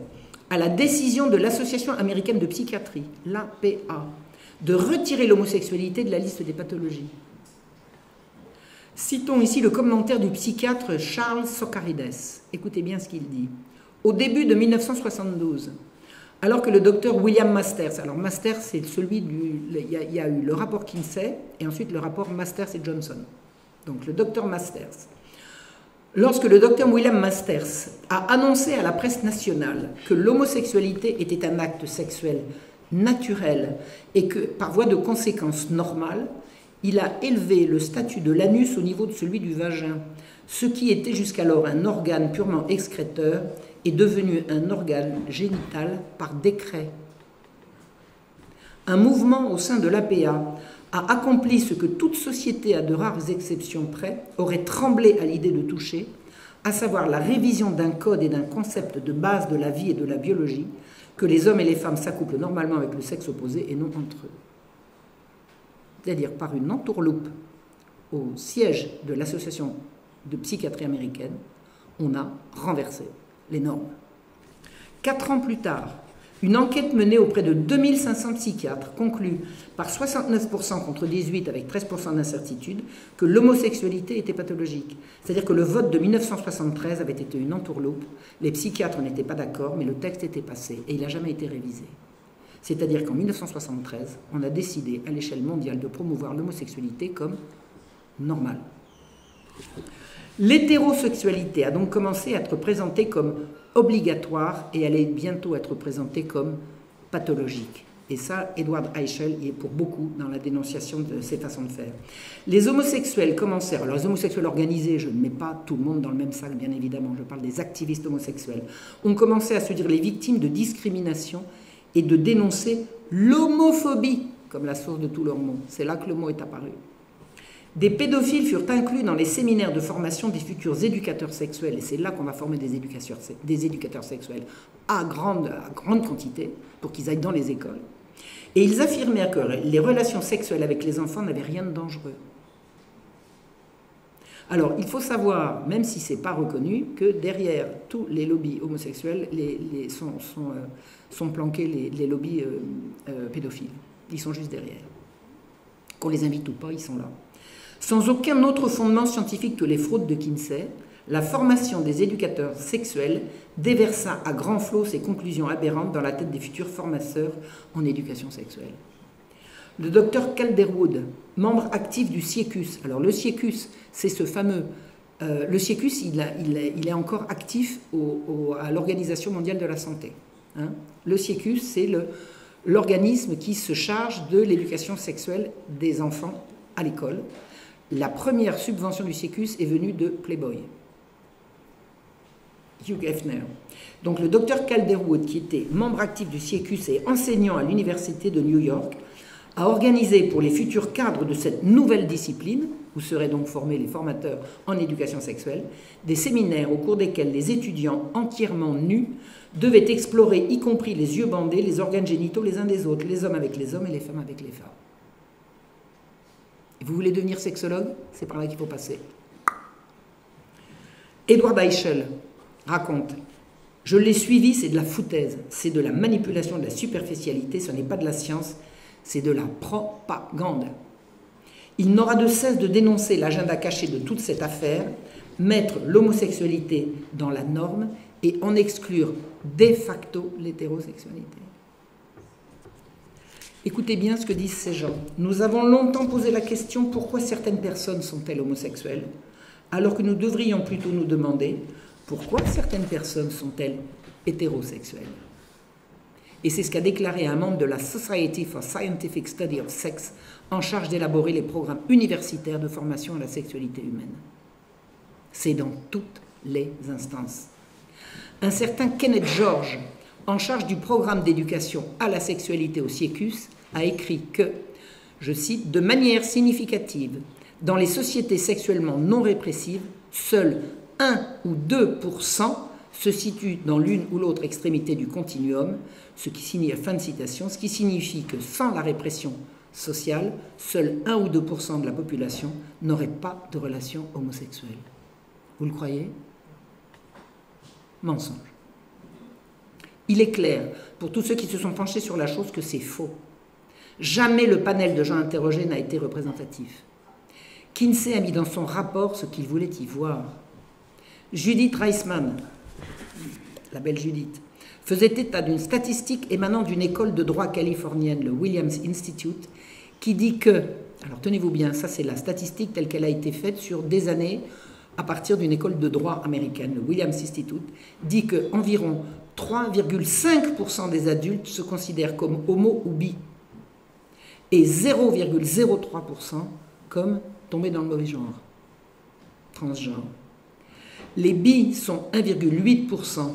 à la décision de l'Association américaine de psychiatrie, l'APA, de retirer l'homosexualité de la liste des pathologies. Citons ici le commentaire du psychiatre Charles Socarides. Écoutez bien ce qu'il dit. Au début de 1972, alors que le docteur William Masters, alors Masters c'est celui du... Il y a eu le rapport Kinsey et ensuite le rapport Masters et Johnson. Donc le docteur Masters. Lorsque le docteur William Masters a annoncé à la presse nationale que l'homosexualité était un acte sexuel naturel et que, par voie de conséquence normale, il a élevé le statut de l'anus au niveau de celui du vagin. Ce qui était jusqu'alors un organe purement excréteur est devenu un organe génital par décret. Un mouvement au sein de l'APA a accompli ce que toute société, à de rares exceptions près, aurait tremblé à l'idée de toucher, à savoir la révision d'un code et d'un concept de base de la vie et de la biologie, que les hommes et les femmes s'accouplent normalement avec le sexe opposé et non entre eux. C'est-à-dire par une entourloupe au siège de l'Association de psychiatrie américaine, on a renversé les normes. 4 ans plus tard, Une enquête menée auprès de 2500 psychiatres conclut par 69% contre 18% avec 13% d'incertitude que l'homosexualité était pathologique. C'est-à-dire que le vote de 1973 avait été une entourloupe, les psychiatres n'étaient pas d'accord, mais le texte était passé et il n'a jamais été révisé. C'est-à-dire qu'en 1973, on a décidé à l'échelle mondiale de promouvoir l'homosexualité comme normale. L'hétérosexualité a donc commencé à être présentée comme obligatoire et allait bientôt être présentée comme pathologique. Et ça, Edward Eichel y est pour beaucoup dans la dénonciation de ces façons de faire. Les homosexuels commencèrent, alors les homosexuels organisés, je ne mets pas tout le monde dans le même sac, bien évidemment, je parle des activistes homosexuels, ont commencé à se dire les victimes de discrimination et de dénoncer l'homophobie comme la source de tout leur mot. C'est là que le mot est apparu. Des pédophiles furent inclus dans les séminaires de formation des futurs éducateurs sexuels, et c'est là qu'on va former des éducateurs sexuels à grande quantité, pour qu'ils aillent dans les écoles. Et ils affirmèrent que les relations sexuelles avec les enfants n'avaient rien de dangereux. Alors, il faut savoir, même si ce n'est pas reconnu, que derrière tous les lobbies homosexuels sont planqués les lobbies pédophiles. Ils sont juste derrière. Qu'on les invite ou pas, ils sont là. Sans aucun autre fondement scientifique que les fraudes de Kinsey, la formation des éducateurs sexuels déversa à grand flot ses conclusions aberrantes dans la tête des futurs formateurs en éducation sexuelle. Le docteur Calderwood, membre actif du CIECUS, alors le CIECUS, c'est ce fameux... le CIECUS, il est encore actif à l'Organisation mondiale de la santé. Hein. Le CIECUS, c'est l'organisme qui se charge de l'éducation sexuelle des enfants à l'école. La première subvention du CIECUS est venue de Playboy, Hugh Hefner. Donc le docteur Calderwood, qui était membre actif du CIECUS et enseignant à l'université de New York, a organisé pour les futurs cadres de cette nouvelle discipline, où seraient donc formés les formateurs en éducation sexuelle, des séminaires au cours desquels les étudiants entièrement nus devaient explorer, y compris les yeux bandés, les organes génitaux les uns des autres, les hommes avec les hommes et les femmes avec les femmes. Vous voulez devenir sexologue? C'est par là qu'il faut passer. Edward Eichel raconte « Je l'ai suivi, c'est de la foutaise, c'est de la manipulation, de la superficialité, ce n'est pas de la science, c'est de la propagande. Il n'aura de cesse de dénoncer l'agenda caché de toute cette affaire, mettre l'homosexualité dans la norme et en exclure de facto l'hétérosexualité. » Écoutez bien ce que disent ces gens. Nous avons longtemps posé la question pourquoi certaines personnes sont-elles homosexuelles, alors que nous devrions plutôt nous demander pourquoi certaines personnes sont-elles hétérosexuelles. Et c'est ce qu'a déclaré un membre de la Society for Scientific Study of Sex en charge d'élaborer les programmes universitaires de formation à la sexualité humaine. C'est dans toutes les instances. Un certain Kenneth George, en charge du programme d'éducation à la sexualité au CIECUS, a écrit que, je cite, « De manière significative, dans les sociétés sexuellement non répressives, seuls 1 ou 2% se situent dans l'une ou l'autre extrémité du continuum, ce qui signifie, fin de citation, ce qui signifie que sans la répression sociale, seuls 1 ou 2% de la population n'auraient pas de relation homosexuelle. » Vous le croyez? Mensonge. Il est clair, pour tous ceux qui se sont penchés sur la chose, que c'est faux. Jamais le panel de gens interrogés n'a été représentatif. Kinsey a mis dans son rapport ce qu'il voulait y voir. Judith Reisman, la belle Judith, faisait état d'une statistique émanant d'une école de droit californienne, le Williams Institute, qui dit que, alors tenez-vous bien, ça c'est la statistique telle qu'elle a été faite sur des années à partir d'une école de droit américaine, le Williams Institute, dit qu'environ 3,5% des adultes se considèrent comme homo ou bi et 0,03% comme tombés dans le mauvais genre, transgenre. Les bi sont 1,8%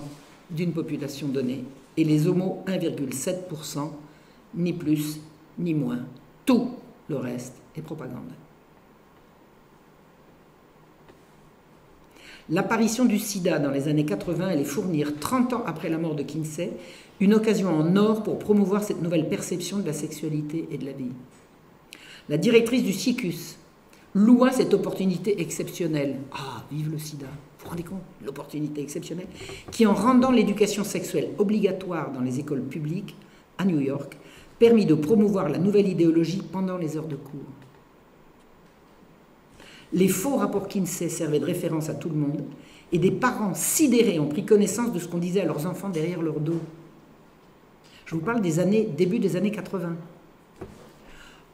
d'une population donnée et les homos 1,7%, ni plus ni moins. Tout le reste est propagande. L'apparition du sida dans les années 80 allait fournir, 30 ans après la mort de Kinsey, une occasion en or pour promouvoir cette nouvelle perception de la sexualité et de la vie. La directrice du CIECUS, loua cette opportunité exceptionnelle. Ah, vive le sida, vous vous rendez compte? L'opportunité exceptionnelle, qui en rendant l'éducation sexuelle obligatoire dans les écoles publiques à New York, permit de promouvoir la nouvelle idéologie pendant les heures de cours. Les faux rapports Kinsey servaient de référence à tout le monde, et des parents sidérés ont pris connaissance de ce qu'on disait à leurs enfants derrière leur dos. Je vous parle début des années 80.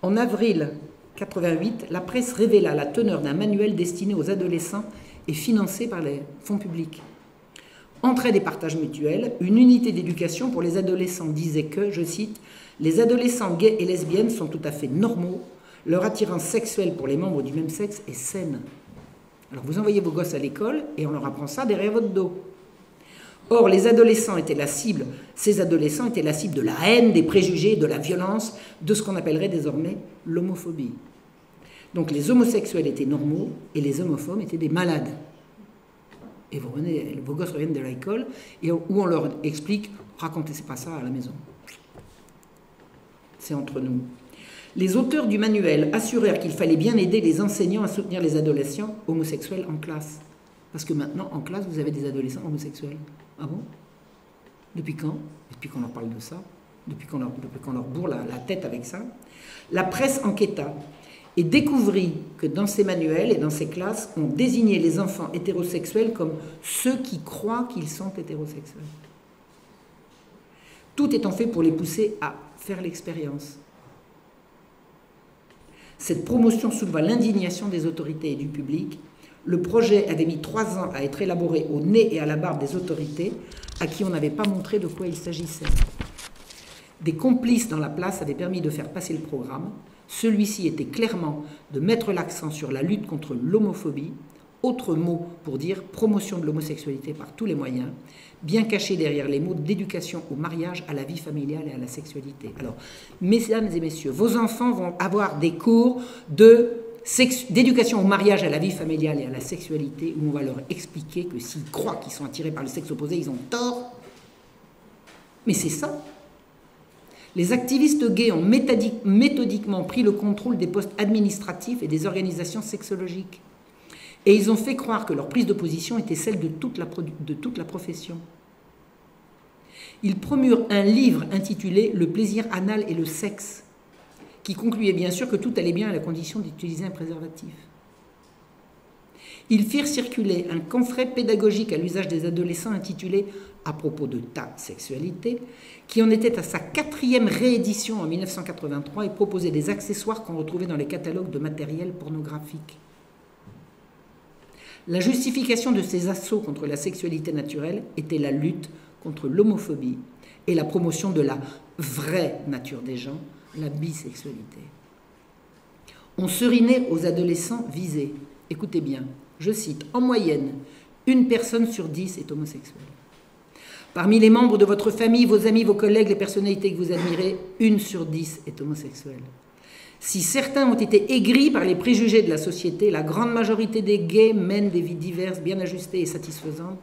En avril 88, la presse révéla la teneur d'un manuel destiné aux adolescents et financé par les fonds publics. Entraide et partage mutuel, une unité d'éducation pour les adolescents disait que, je cite, « Les adolescents gays et lesbiennes sont tout à fait normaux, leur attirance sexuelle pour les membres du même sexe est saine. » Alors vous envoyez vos gosses à l'école et on leur apprend ça derrière votre dos. Or, les adolescents étaient la cible, ces adolescents étaient la cible de la haine, des préjugés, de la violence, de ce qu'on appellerait désormais l'homophobie. Donc les homosexuels étaient normaux et les homophobes étaient des malades. Et vos gosses reviennent de l'école et où on leur explique « racontez pas ça à la maison ». C'est entre nous. Les auteurs du manuel assurèrent qu'il fallait bien aider les enseignants à soutenir les adolescents homosexuels en classe. Parce que maintenant, en classe, vous avez des adolescents homosexuels. Ah bon? Depuis quand? Depuis qu'on leur parle de ça? Depuis qu'on leur bourre la tête avec ça? La presse enquêta et découvrit que dans ces manuels et dans ces classes, on désignait les enfants hétérosexuels comme ceux qui croient qu'ils sont hétérosexuels. Tout étant fait pour les pousser à faire l'expérience. Cette promotion souleva l'indignation des autorités et du public. Le projet avait mis 3 ans à être élaboré au nez et à la barbe des autorités, à qui on n'avait pas montré de quoi il s'agissait. Des complices dans la place avaient permis de faire passer le programme. Celui-ci était clairement de mettre l'accent sur la lutte contre l'homophobie, autre mot pour dire promotion de l'homosexualité par tous les moyens, bien caché derrière les mots d'éducation au mariage, à la vie familiale et à la sexualité. Alors, mesdames et messieurs, vos enfants vont avoir des cours d'éducation au mariage, à la vie familiale et à la sexualité, où on va leur expliquer que s'ils croient qu'ils sont attirés par le sexe opposé, ils ont tort. Mais c'est ça. Les activistes gays ont méthodiquement pris le contrôle des postes administratifs et des organisations sexologiques. Et ils ont fait croire que leur prise de position était celle de toute la profession. Ils promurent un livre intitulé « Le plaisir anal et le sexe », qui concluait bien sûr que tout allait bien à la condition d'utiliser un préservatif. Ils firent circuler un pamphlet pédagogique à l'usage des adolescents intitulé « À propos de ta sexualité », qui en était à sa 4e réédition en 1983 et proposait des accessoires qu'on retrouvait dans les catalogues de matériel pornographique. La justification de ces assauts contre la sexualité naturelle était la lutte contre l'homophobie et la promotion de la vraie nature des gens, la bisexualité. On serinait aux adolescents visés. Écoutez bien, je cite, « En moyenne, 1 personne sur 10 est homosexuelle. Parmi les membres de votre famille, vos amis, vos collègues, les personnalités que vous admirez, 1 sur 10 est homosexuelle. Si certains ont été aigris par les préjugés de la société, la grande majorité des gays mènent des vies diverses, bien ajustées et satisfaisantes.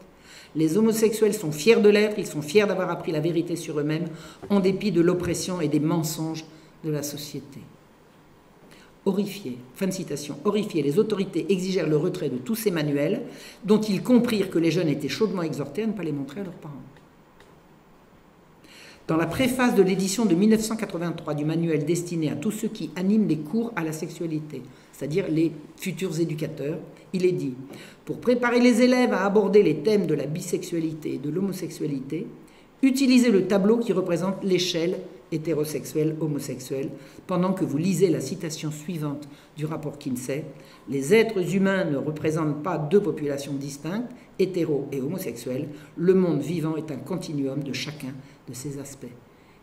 Les homosexuels sont fiers de l'être, ils sont fiers d'avoir appris la vérité sur eux-mêmes, en dépit de l'oppression et des mensonges de la société. » Horrifiés, fin de citation, horrifiés, les autorités exigèrent le retrait de tous ces manuels, dont ils comprirent que les jeunes étaient chaudement exhortés à ne pas les montrer à leurs parents. Dans la préface de l'édition de 1983 du manuel destiné à tous ceux qui animent les cours à la sexualité, c'est-à-dire les futurs éducateurs, il est dit « Pour préparer les élèves à aborder les thèmes de la bisexualité et de l'homosexualité, utilisez le tableau qui représente l'échelle hétérosexuelle-homosexuelle pendant que vous lisez la citation suivante du rapport Kinsey. Les êtres humains ne représentent pas 2 populations distinctes, hétéro et homosexuels. Le monde vivant est un continuum de chacun de ces aspects.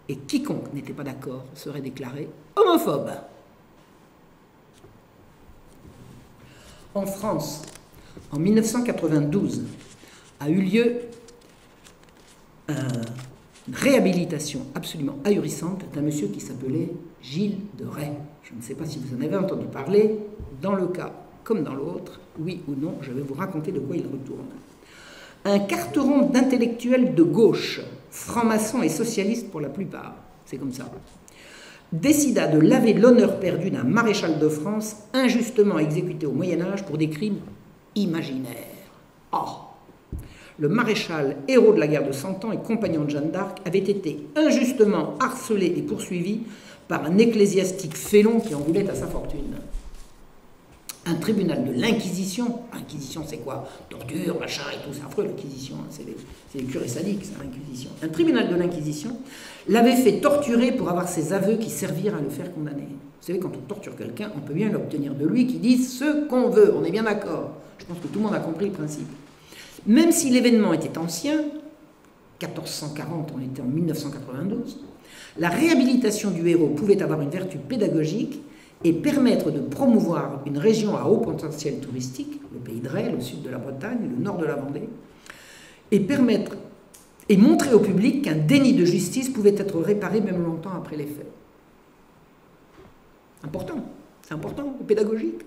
Et quiconque n'était pas d'accord serait déclaré homophobe. » En France, en 1992, a eu lieu une réhabilitation absolument ahurissante d'un monsieur qui s'appelait Gilles de Rais. Je ne sais pas si vous en avez entendu parler. Dans le cas comme dans l'autre, oui ou non, je vais vous raconter de quoi il retourne. Un carteron d'intellectuels de gauche, francs-maçons et socialistes pour la plupart, c'est comme ça. décida de laver l'honneur perdu d'un maréchal de France injustement exécuté au Moyen-Âge pour des crimes imaginaires. Oh! Le maréchal, héros de la guerre de Cent Ans et compagnon de Jeanne d'Arc, avait été injustement harcelé et poursuivi par un ecclésiastique félon qui en voulait à sa fortune. Un tribunal de l'Inquisition, l'Inquisition c'est quoi? Torture, machin et tout, c'est affreux l'Inquisition, hein, c'est les curés sadiques, c'est l'Inquisition. Un tribunal de l'Inquisition l'avait fait torturer pour avoir ses aveux qui servirent à le faire condamner. Vous savez, quand on torture quelqu'un, on peut bien l'obtenir de lui qui dise ce qu'on veut, on est bien d'accord. Je pense que tout le monde a compris le principe. Même si l'événement était ancien, 1440, on était en 1992, la réhabilitation du héros pouvait avoir une vertu pédagogique et permettre de promouvoir une région à haut potentiel touristique, le pays de Ré, le sud de la Bretagne, le nord de la Vendée, et montrer au public qu'un déni de justice pouvait être réparé même longtemps après les faits. Important, c'est important, pédagogique.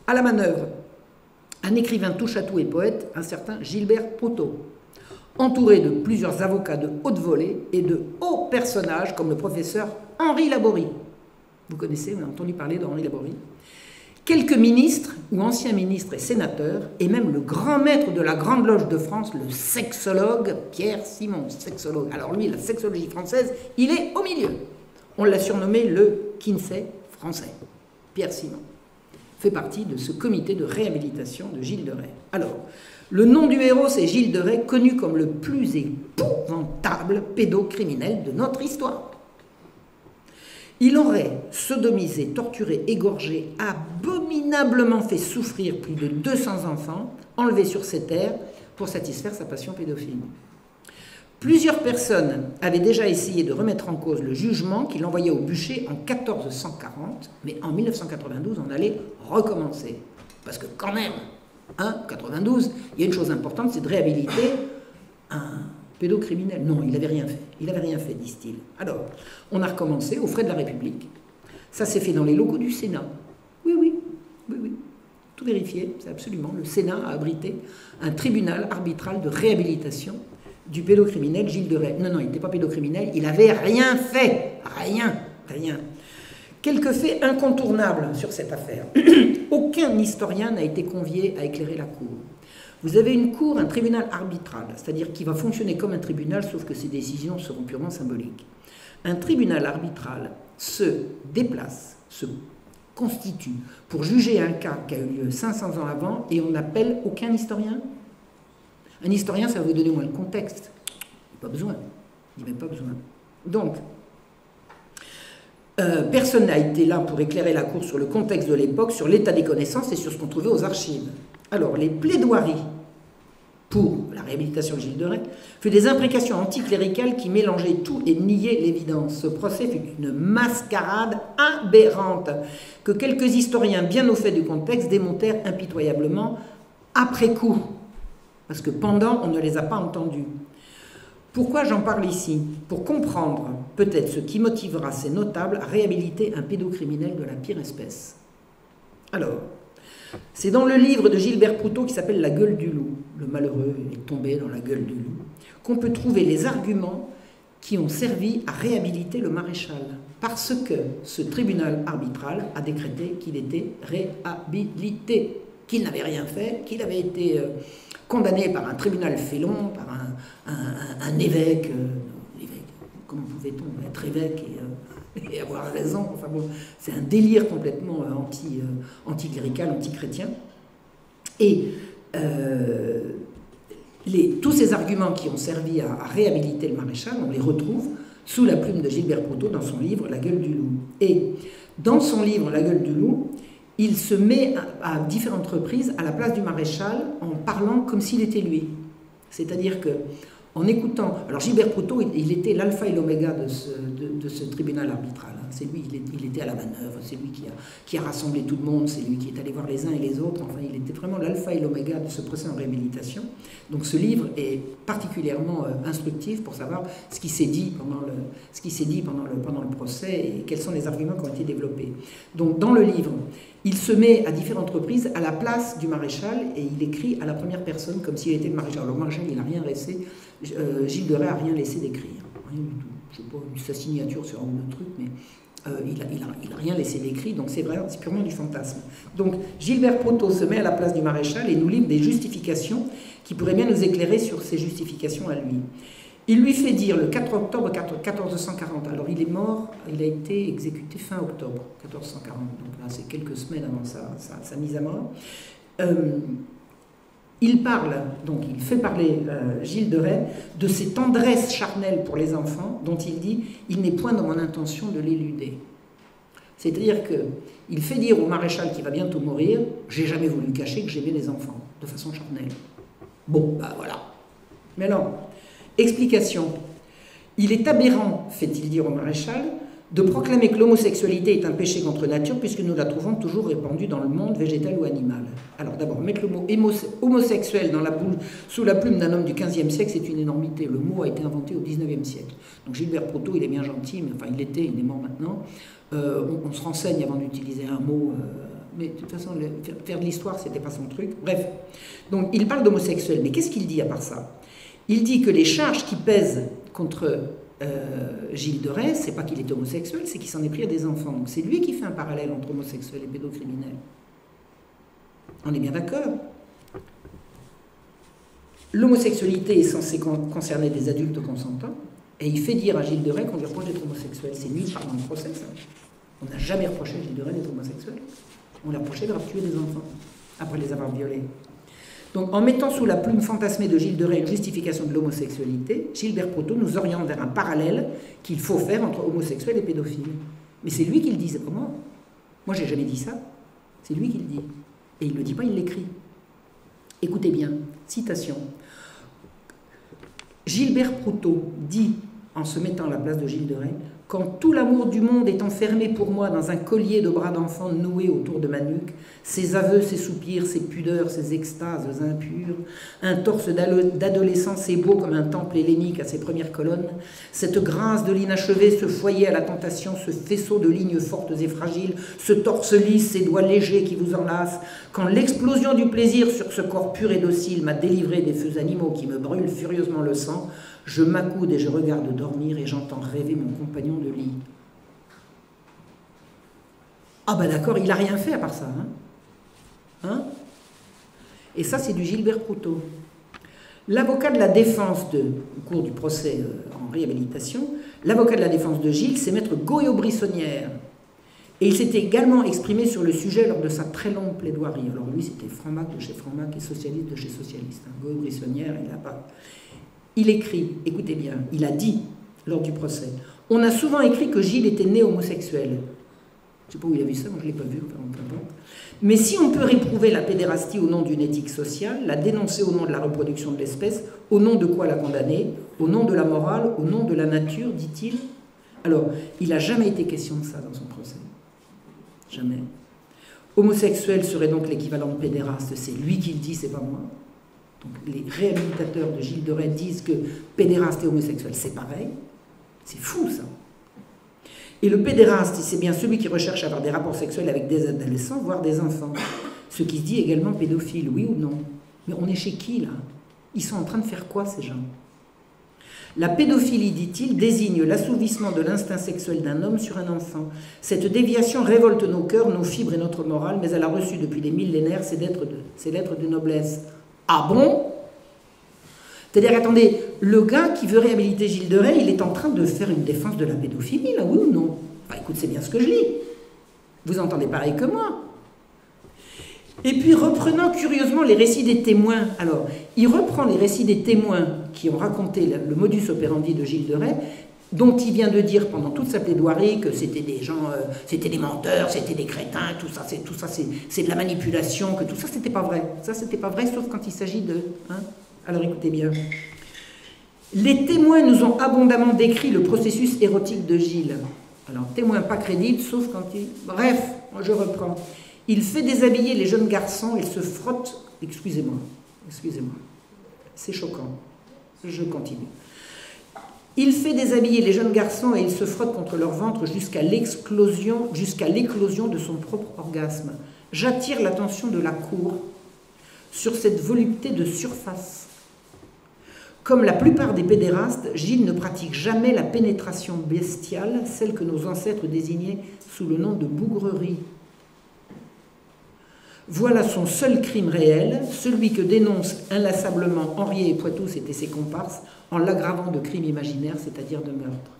À la manœuvre, un écrivain touche-à-tout et poète, un certain Gilbert Protot, entouré de plusieurs avocats de haute volée et de hauts personnages comme le professeur Henri Laborie. Vous connaissez, on a entendu parler d'Henri Laborie. Quelques ministres ou anciens ministres et sénateurs, et même le grand maître de la Grande Loge de France, le sexologue Pierre Simon, sexologue. Alors lui, la sexologie française, il est au milieu. On l'a surnommé le Kinsey français. Pierre Simon fait partie de ce comité de réhabilitation de Gilles de Rais. Alors, le nom du héros, c'est Gilles de Rais, connu comme le plus épouvantable pédocriminel de notre histoire. Il aurait sodomisé, torturé, égorgé, abominablement fait souffrir plus de 200 enfants, enlevés sur ses terres pour satisfaire sa passion pédophile. Plusieurs personnes avaient déjà essayé de remettre en cause le jugement qu'il envoyait au bûcher en 1440, mais en 1992, on allait recommencer. Parce que quand même, 92, il y a une chose importante, c'est de réhabiliter un pédocriminel. Non, il n'avait rien fait. Il n'avait rien fait, disent-ils. Alors, on a recommencé aux frais de la République. Ça s'est fait dans les locaux du Sénat. Oui. Tout vérifié, c'est absolument. Le Sénat a abrité un tribunal arbitral de réhabilitation du pédocriminel Gilles de Rais. Non, il n'était pas pédocriminel, il n'avait rien fait. Rien. Quelques faits incontournables sur cette affaire. Aucun historien n'a été convié à éclairer la cour. Vous avez une cour, un tribunal arbitral, c'est-à-dire qui va fonctionner comme un tribunal, sauf que ses décisions seront purement symboliques. Un tribunal arbitral se déplace, se constitue pour juger un cas qui a eu lieu 500 ans avant, et on n'appelle aucun historien. Un historien, ça va vous donner moins le contexte. Pas besoin. Il n'y a même pas besoin. Donc, personne n'a été là pour éclairer la cour sur le contexte de l'époque, sur l'état des connaissances et sur ce qu'on trouvait aux archives. Alors, les plaidoiries pour la réhabilitation de Gilles de Rais furent des imprécations anticléricales qui mélangeaient tout et niaient l'évidence. Ce procès fut une mascarade aberrante que quelques historiens bien au fait du contexte démontèrent impitoyablement après coup. Parce que pendant, on ne les a pas entendus. Pourquoi j'en parle ici? Pour comprendre peut-être ce qui motivera ces notables à réhabiliter un pédocriminel de la pire espèce. Alors, c'est dans le livre de Gilbert Protot qui s'appelle « La gueule du loup », le malheureux est tombé dans la gueule du loup, qu'on peut trouver les arguments qui ont servi à réhabiliter le maréchal. Parce que ce tribunal arbitral a décrété qu'il était réhabilité, qu'il n'avait rien fait, qu'il avait été condamné par un tribunal félon, par un évêque. Comment pouvait-on être évêque et avoir raison? Enfin bon, c'est un délire complètement anticlérical, antichrétien. Et tous ces arguments qui ont servi à réhabiliter le maréchal, on les retrouve sous la plume de Gilbert Protot dans son livre « La gueule du loup ». Et dans son livre « La gueule du loup », il se met à différentes reprises à la place du maréchal en parlant comme s'il était lui. C'est-à-dire que en écoutant... Alors Gilbert Protot, il était l'alpha et l'oméga de ce tribunal arbitral. C'est lui, il était à la manœuvre, c'est lui qui a rassemblé tout le monde, c'est lui qui est allé voir les uns et les autres. Enfin, il était vraiment l'alpha et l'oméga de ce procès en réhabilitation. Donc ce livre est particulièrement instructif pour savoir ce qui s'est dit pendant le procès et quels sont les arguments qui ont été développés. Donc dans le livre, il se met à différentes reprises à la place du maréchal et il écrit à la première personne comme s'il était le maréchal. Alors le maréchal, il n'a rien laissé, Gilles de Rais n'a rien laissé d'écrire, rien du tout. Je ne sais pas, sa signature sur un autre truc, mais Il a rien laissé d'écrit, donc c'est vrai, c'est purement du fantasme. Donc Gilbert Proto se met à la place du maréchal et nous livre des justifications qui pourraient bien nous éclairer sur ces justifications à lui. Il lui fait dire le 4 octobre 1440, alors il est mort, il a été exécuté fin octobre 1440, donc là c'est quelques semaines avant sa mise à mort. Il parle, donc il fait parler Gilles de Rais de ses tendresses charnelles pour les enfants, dont il dit « il n'est point dans mon intention de l'éluder ». C'est-à-dire qu'il fait dire au maréchal qui va bientôt mourir « j'ai jamais voulu cacher que j'aimais les enfants, de façon charnelle ». Bon, bah voilà. Mais non. Explication. Il est aberrant, fait-il dire au maréchal, de proclamer que l'homosexualité est un péché contre nature puisque nous la trouvons toujours répandue dans le monde végétal ou animal. Alors d'abord, mettre le mot homosexuel sous la plume d'un homme du XVe siècle, c'est une énormité. Le mot a été inventé au XIXe siècle. Donc Gilbert Proto, il est bien gentil, mais enfin il est mort maintenant. On se renseigne avant d'utiliser un mot, mais de toute façon, faire de l'histoire, c'était pas son truc. Bref, donc il parle d'homosexuel, mais qu'est-ce qu'il dit à part ça? Il dit que les charges qui pèsent contre Gilles de Rais, c'est pas qu'il est homosexuel, c'est qu'il s'en est pris à des enfants. Donc c'est lui qui fait un parallèle entre homosexuel et pédocriminel. On est bien d'accord? L'homosexualité est censée concerner des adultes consentants, et il fait dire à Gilles de Rais qu'on lui reproche d'être homosexuel. C'est lui qui parle dans le procès, ça. On n'a jamais reproché à Gilles de Rais d'être homosexuel. On l'a reproché d'avoir tué des enfants, après les avoir violés. Donc, en mettant sous la plume fantasmée de Gilles de Rais une justification de l'homosexualité, Gilbert Proto nous oriente vers un parallèle qu'il faut faire entre homosexuels et pédophiles. Mais c'est lui qui le dit, c'est pas moi. Moi, j'ai jamais dit ça. C'est lui qui le dit. Et il ne le dit pas, il l'écrit. Écoutez bien, citation. Gilbert Proto dit, en se mettant à la place de Gilles de Rais, « Quand tout l'amour du monde est enfermé pour moi dans un collier de bras d'enfant noué autour de ma nuque, ses aveux, ses soupirs, ses pudeurs, ses extases impures, un torse d'adolescent c'est beau comme un temple hellénique à ses premières colonnes, cette grâce de l'inachevé, ce foyer à la tentation, ce faisceau de lignes fortes et fragiles, ce torse lisse, ces doigts légers qui vous enlacent, quand l'explosion du plaisir sur ce corps pur et docile m'a délivré des feux animaux qui me brûlent furieusement le sang, je m'accoude et je regarde dormir et j'entends rêver mon compagnon de lit. » Ah ben d'accord, il n'a rien fait à part ça. Hein? Et ça, c'est du Gilbert Proto. L'avocat de la défense, au cours du procès en réhabilitation, l'avocat de la défense de Gilles, c'est maître Goyo-Brissonnière. Et il s'était également exprimé sur le sujet lors de sa très longue plaidoirie. Alors lui, c'était Franc-Mac de chez Franc-Mac et socialiste de chez socialiste. Goyo-Brissonnière, il n'a pas... Il écrit, écoutez bien, il a dit lors du procès, « On a souvent écrit que Gilles était né homosexuel. » Je ne sais pas où il a vu ça, moi je ne l'ai pas vu. Mais si on peut réprouver la pédérastie au nom d'une éthique sociale, la dénoncer au nom de la reproduction de l'espèce, au nom de quoi la condamner, au nom de la morale, au nom de la nature, dit-il. Alors, il n'a jamais été question de ça dans son procès. Jamais. Homosexuel serait donc l'équivalent de pédéraste, c'est lui qui le dit, c'est pas moi. Donc les réhabilitateurs de Gilles de Rais disent que pédéraste et homosexuel, c'est pareil. C'est fou, ça. Et le pédéraste, c'est bien celui qui recherche à avoir des rapports sexuels avec des adolescents, voire des enfants. Ce qui se dit également pédophile, oui ou non? Mais on est chez qui, là? Ils sont en train de faire quoi, ces gens? La pédophilie, dit-il, désigne l'assouvissement de l'instinct sexuel d'un homme sur un enfant. Cette déviation révolte nos cœurs, nos fibres et notre morale, mais elle a reçu depuis des millénaires ses lettres de noblesse. Ah bon? C'est-à-dire, attendez, le gars qui veut réhabiliter Gilles de Rais, il est en train de faire une défense de la pédophilie, là, oui ou non? Enfin, écoute, c'est bien ce que je lis. Vous entendez pareil que moi. Et puis, reprenant curieusement les récits des témoins, alors, il reprend les récits des témoins qui ont raconté le modus operandi de Gilles de Rais, dont il vient de dire pendant toute sa plaidoirie que c'était des gens, c'était des menteurs, c'était des crétins, tout ça c'est de la manipulation, que tout ça c'était pas vrai. Ça c'était pas vrai, sauf quand il s'agit de... Hein. Alors écoutez bien. Les témoins nous ont abondamment décrit le processus érotique de Gilles. Alors, témoin pas crédible, sauf quand il... Bref, je reprends. Il fait déshabiller les jeunes garçons, il se frotte... Excusez-moi, c'est choquant. Je continue. Il fait déshabiller les jeunes garçons et il se frotte contre leur ventre jusqu'à l'éclosion de son propre orgasme. J'attire l'attention de la cour sur cette volupté de surface. Comme la plupart des pédérastes, Gilles ne pratique jamais la pénétration bestiale, celle que nos ancêtres désignaient sous le nom de bougrerie. Voilà son seul crime réel, celui que dénoncent inlassablement Henriet et Poitou, c'était ses comparses, en l'aggravant de crime imaginaire, c'est-à-dire de meurtre.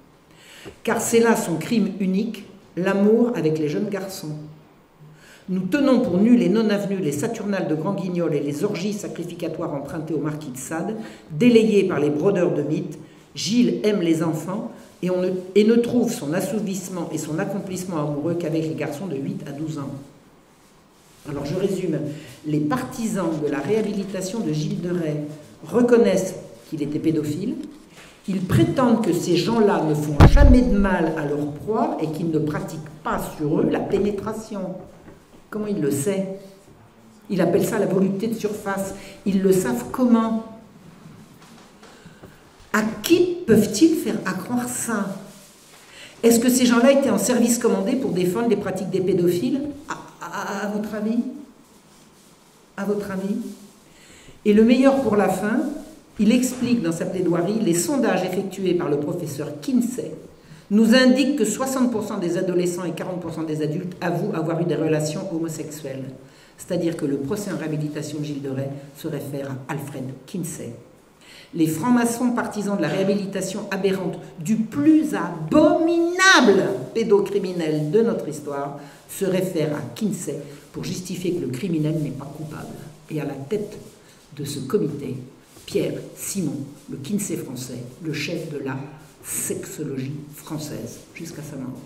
Car c'est là son crime unique, l'amour avec les jeunes garçons. Nous tenons pour nuls et non avenus les Saturnales de Grand Guignol et les orgies sacrificatoires empruntées au marquis de Sade, délayées par les brodeurs de mythes. Gilles aime les enfants et ne trouve son assouvissement et son accomplissement amoureux qu'avec les garçons de 8 à 12 ans. Alors je résume, les partisans de la réhabilitation de Gilles de Rais reconnaissent qu'il était pédophile, ils prétendent que ces gens-là ne font jamais de mal à leur proie et qu'ils ne pratiquent pas sur eux la pénétration. Comment il le sait? Il appelle ça la volupté de surface. Ils le savent comment? À qui peuvent-ils faire accroire ça? Est-ce que ces gens-là étaient en service commandé pour défendre les pratiques des pédophiles? À votre avis? À votre avis? Et le meilleur pour la fin, il explique dans sa plaidoirie, les sondages effectués par le professeur Kinsey nous indiquent que 60% des adolescents et 40% des adultes avouent avoir eu des relations homosexuelles. C'est-à-dire que le procès en réhabilitation de Gilles de Rais se réfère à Alfred Kinsey. Les francs-maçons partisans de la réhabilitation aberrante du plus abominable pédocriminel de notre histoire se réfèrent à Kinsey pour justifier que le criminel n'est pas coupable. Et à la tête de ce comité, Pierre Simon, le Kinsey français, le chef de la sexologie française, jusqu'à sa mort.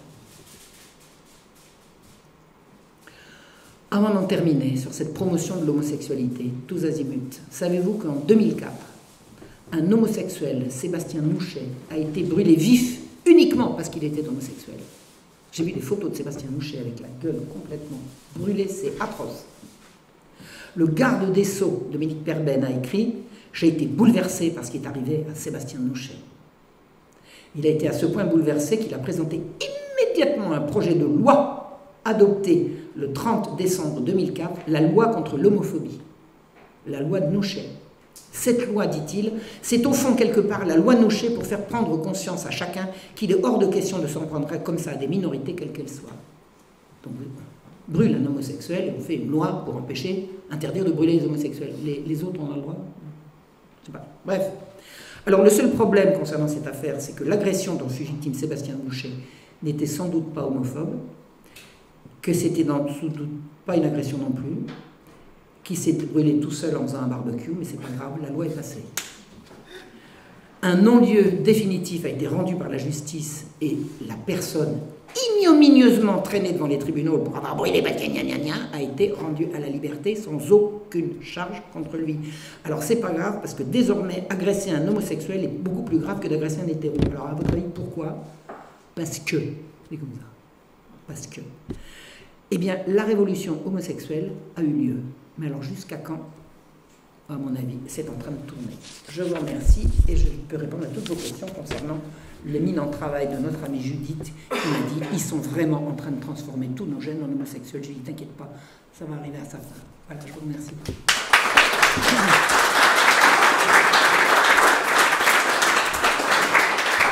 Avant d'en terminer sur cette promotion de l'homosexualité, tous azimuts, savez-vous qu'en 2004, un homosexuel, Sébastien Nouchet, a été brûlé vif uniquement parce qu'il était homosexuel? J'ai vu des photos de Sébastien Nouchet avec la gueule complètement brûlée, c'est atroce. Le garde des Sceaux, Dominique Perben, a écrit « J'ai été bouleversé par ce qui est arrivé à Sébastien Nouchet ». Il a été à ce point bouleversé qu'il a présenté immédiatement un projet de loi adopté le 30 décembre 2004, la loi contre l'homophobie, la loi de Nouchet. Cette loi, dit-il, c'est au fond quelque part la loi Nouchet pour faire prendre conscience à chacun qu'il est hors de question de s'en prendre comme ça à des minorités quelles qu'elles soient. Donc on brûle un homosexuel et on fait une loi pour interdire de brûler les homosexuels. Les autres, on a le droit? Je sais pas. Bref. Alors le seul problème concernant cette affaire, c'est que l'agression dont fut victime Sébastien Nouchet n'était sans doute pas homophobe, que c'était sans doute pas une agression non plus, qui s'est brûlé tout seul en faisant un barbecue, mais c'est pas grave, la loi est passée. Un non-lieu définitif a été rendu par la justice et la personne ignominieusement traînée devant les tribunaux pour avoir brûlé a été rendue à la liberté sans aucune charge contre lui. Alors c'est pas grave parce que désormais agresser un homosexuel est beaucoup plus grave que d'agresser un hétéro. Alors à votre avis pourquoi? Parce que, c'est comme ça, parce que, eh bien la révolution homosexuelle a eu lieu. Mais alors jusqu'à quand? À mon avis, c'est en train de tourner. Je vous remercie et je peux répondre à toutes vos questions concernant l'éminent travail de notre amie Judith qui m'a dit ils sont vraiment en train de transformer tous nos jeunes en homosexuels. Je lui ai dit t'inquiète pas, ça va arriver à sa fin. Voilà, je vous remercie.